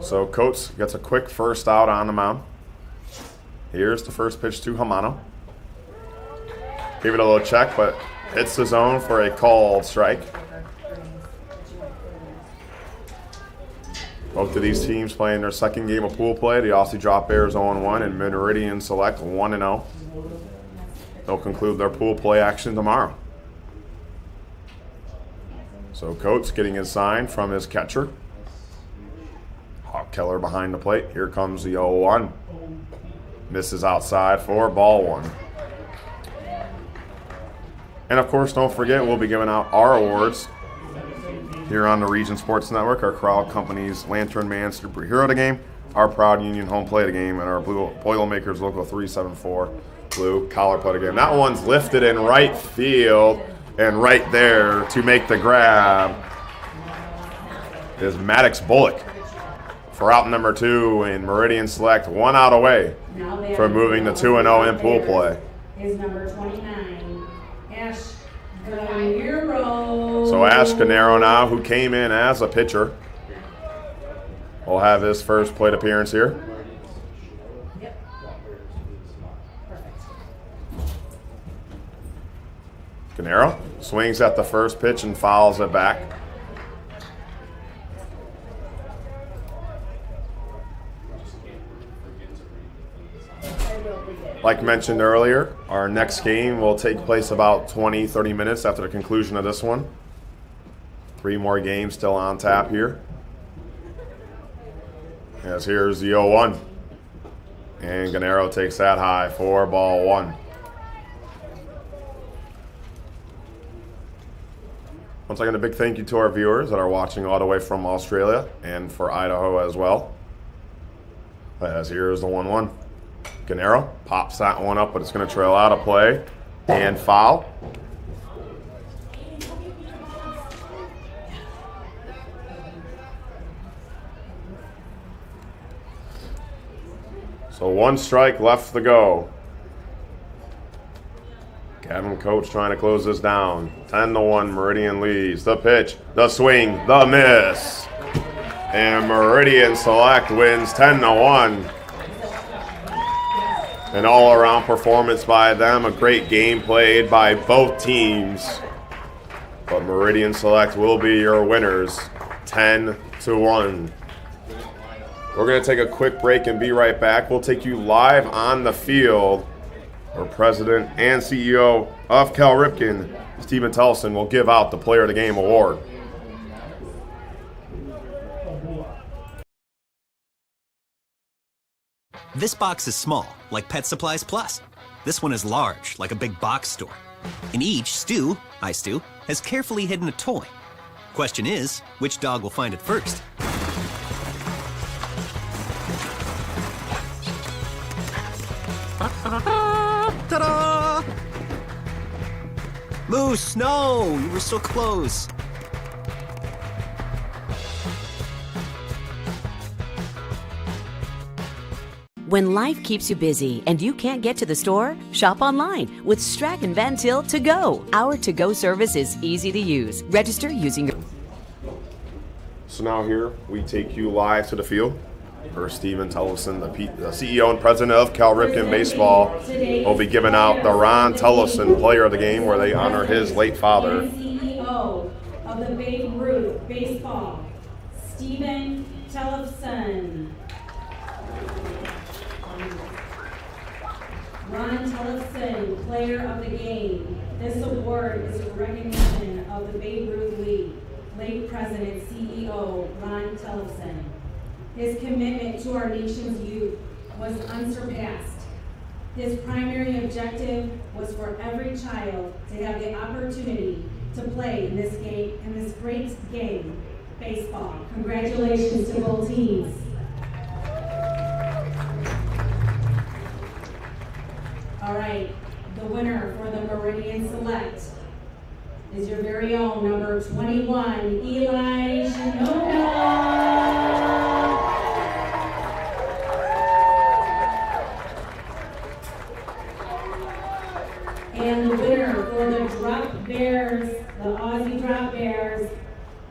So Coates gets a quick first out on the mound. Here's the first pitch to Hamano. Gave it a little check, but hits the zone for a called strike. Both of these teams playing their second game of pool play. The Aussie Drop Bears 0-1 and Meridian Select 1-0. They'll conclude their pool play action tomorrow. So Coates getting his sign from his catcher. Hawk Keller behind the plate. Here comes the 0-1. Misses outside for ball one. And of course, don't forget, we'll be giving out our awards here on the Region Sports Network. Our Crowd Company's Lantern Man Superhero of the Game, our Proud Union Home Play of the Game, and our Blue Boilermakers Local 374 Blue Collar Play of the Game. That one's lifted in right field, and right there to make the grab is Maddox Bullock for out number 2 in Meridian Select, 1 out away from moving to 2-0 in pool play. Is number 29, Ash Ganero. So Ash Ganero now, who came in as a pitcher, will have his first plate appearance here. Ganero swings at the first pitch and fouls it back. Like mentioned earlier, our next game will take place about 20-30 minutes after the conclusion of this one. 3 more games still on tap here. As here's the 0-1. And Ganero takes that high for ball 1. Once again, a big thank you to our viewers that are watching all the way from Australia and for Idaho as well. As here's the 1-1. Ganero pops that one up, but it's going to trail out of play and foul. So 1 strike left to go. Gavin Coates trying to close this down. 10-1, Meridian leads. The pitch, the swing, the miss. And Meridian Select wins 10-1. An all-around performance by them. A great game played by both teams. But Meridian Select will be your winners, 10-1. We're going to take a quick break and be right back. We'll take you live on the field. Our president and CEO of Cal Ripken, Stephen Tellison, will give out the Player of the Game award. This box is small, like Pet Supplies Plus. This one is large, like a big box store. In each, Stu, hi Stu, has carefully hidden a toy. Question is, which dog will find it first? Ta-da! Moose, no! You were so close. When life keeps you busy and you can't get to the store, shop online with Strachan Van Til To Go. Our to-go service is easy to use. Register using your... So now here we take you live to the field. First, Stephen Tellison, the CEO and president of Cal Ripken Baseball, will be giving out the Ron Tellison Player of the Game, where they honor his late father. CEO of the Babe Ruth Baseball, Stephen Tellison. Ron Tellison, Player of the Game. This award is a recognition of the Babe Ruth League, late President, CEO, Ron Tellison. His commitment to our nation's youth was unsurpassed. His primary objective was for every child to have the opportunity to play in this game, in this great game, baseball. Congratulations to both teams. All right, the winner for the Meridian Select is your very own number 21, Eli Shinoda. And the winner for the Drop Bears, the Aussie Drop Bears,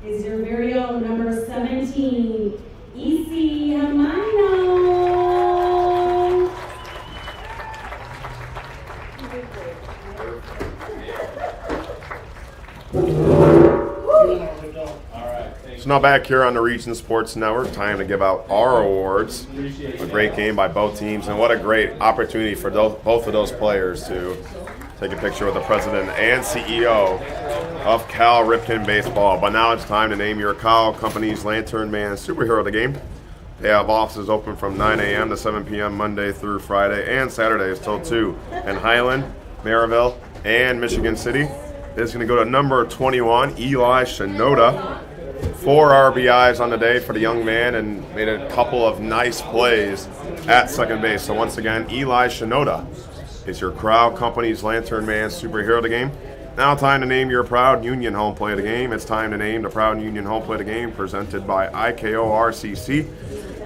is your very own number 17, Isi Hamano. All right, thank So now back here on the Region Sports Network, time to give out our awards. A great game by both teams, and what a great opportunity for both of those players to take a picture with the president and CEO of Cal Ripken Baseball. But now it's time to name your Cal Company's Lantern Man Superhero of the Game. They have offices open from 9 a.m. to 7 p.m. Monday through Friday, and Saturdays till 2 in Highland, Maryville, and Michigan City. This is going to go to number 21, Eli Shinoda. 4 RBIs on the day for the young man and made a couple of nice plays at second base. So once again, Eli Shinoda is your Crow Company's Lantern Man Superhero of the Game. Now time to name your Proud Union Home Play of the Game. It's time to name the Proud Union Home Play of the Game, presented by IKORCC,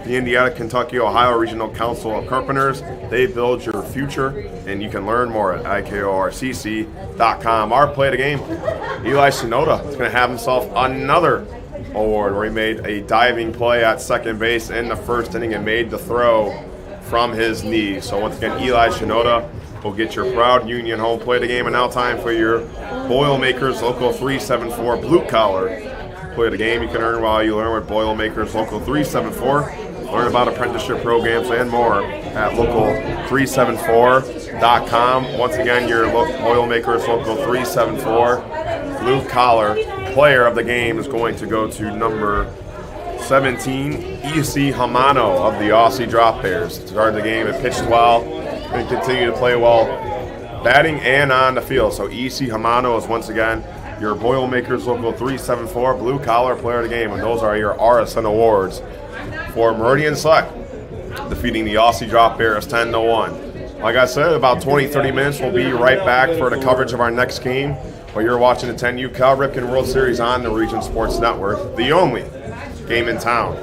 the Indiana, Kentucky, Ohio Regional Council of Carpenters. They build your future, and you can learn more at IKORCC.com. Our play of the game, Eli Shinoda is going to have himself another award where he made a diving play at second base in the first inning and made the throw from his knee. So once again, Eli Shinoda will get your Proud Union Home Play of the Game. And now time for your Boilermakers Local 374 Blue Collar Play of the Game. You can earn while you learn with Boilermakers Local 374. Learn about apprenticeship programs and more at local374.com. Once again, your Boilermakers Local 374 Blue Collar Player of the Game is going to go to number 17, E.C. Hamano of the Aussie Drop Bears. Started the game and pitched well and continue to play well, batting and on the field. So E.C. Hamano is once again your Boilermakers Local 374 Blue Collar Player of the Game, and those are your RSN awards for Meridian Select, defeating the Aussie Drop Bears 10-1. Like I said, about 20-30 minutes, we'll be right back for the coverage of our next game. While you're watching the 10U Cal Ripken World Series on the Region Sports Network, the only game in town.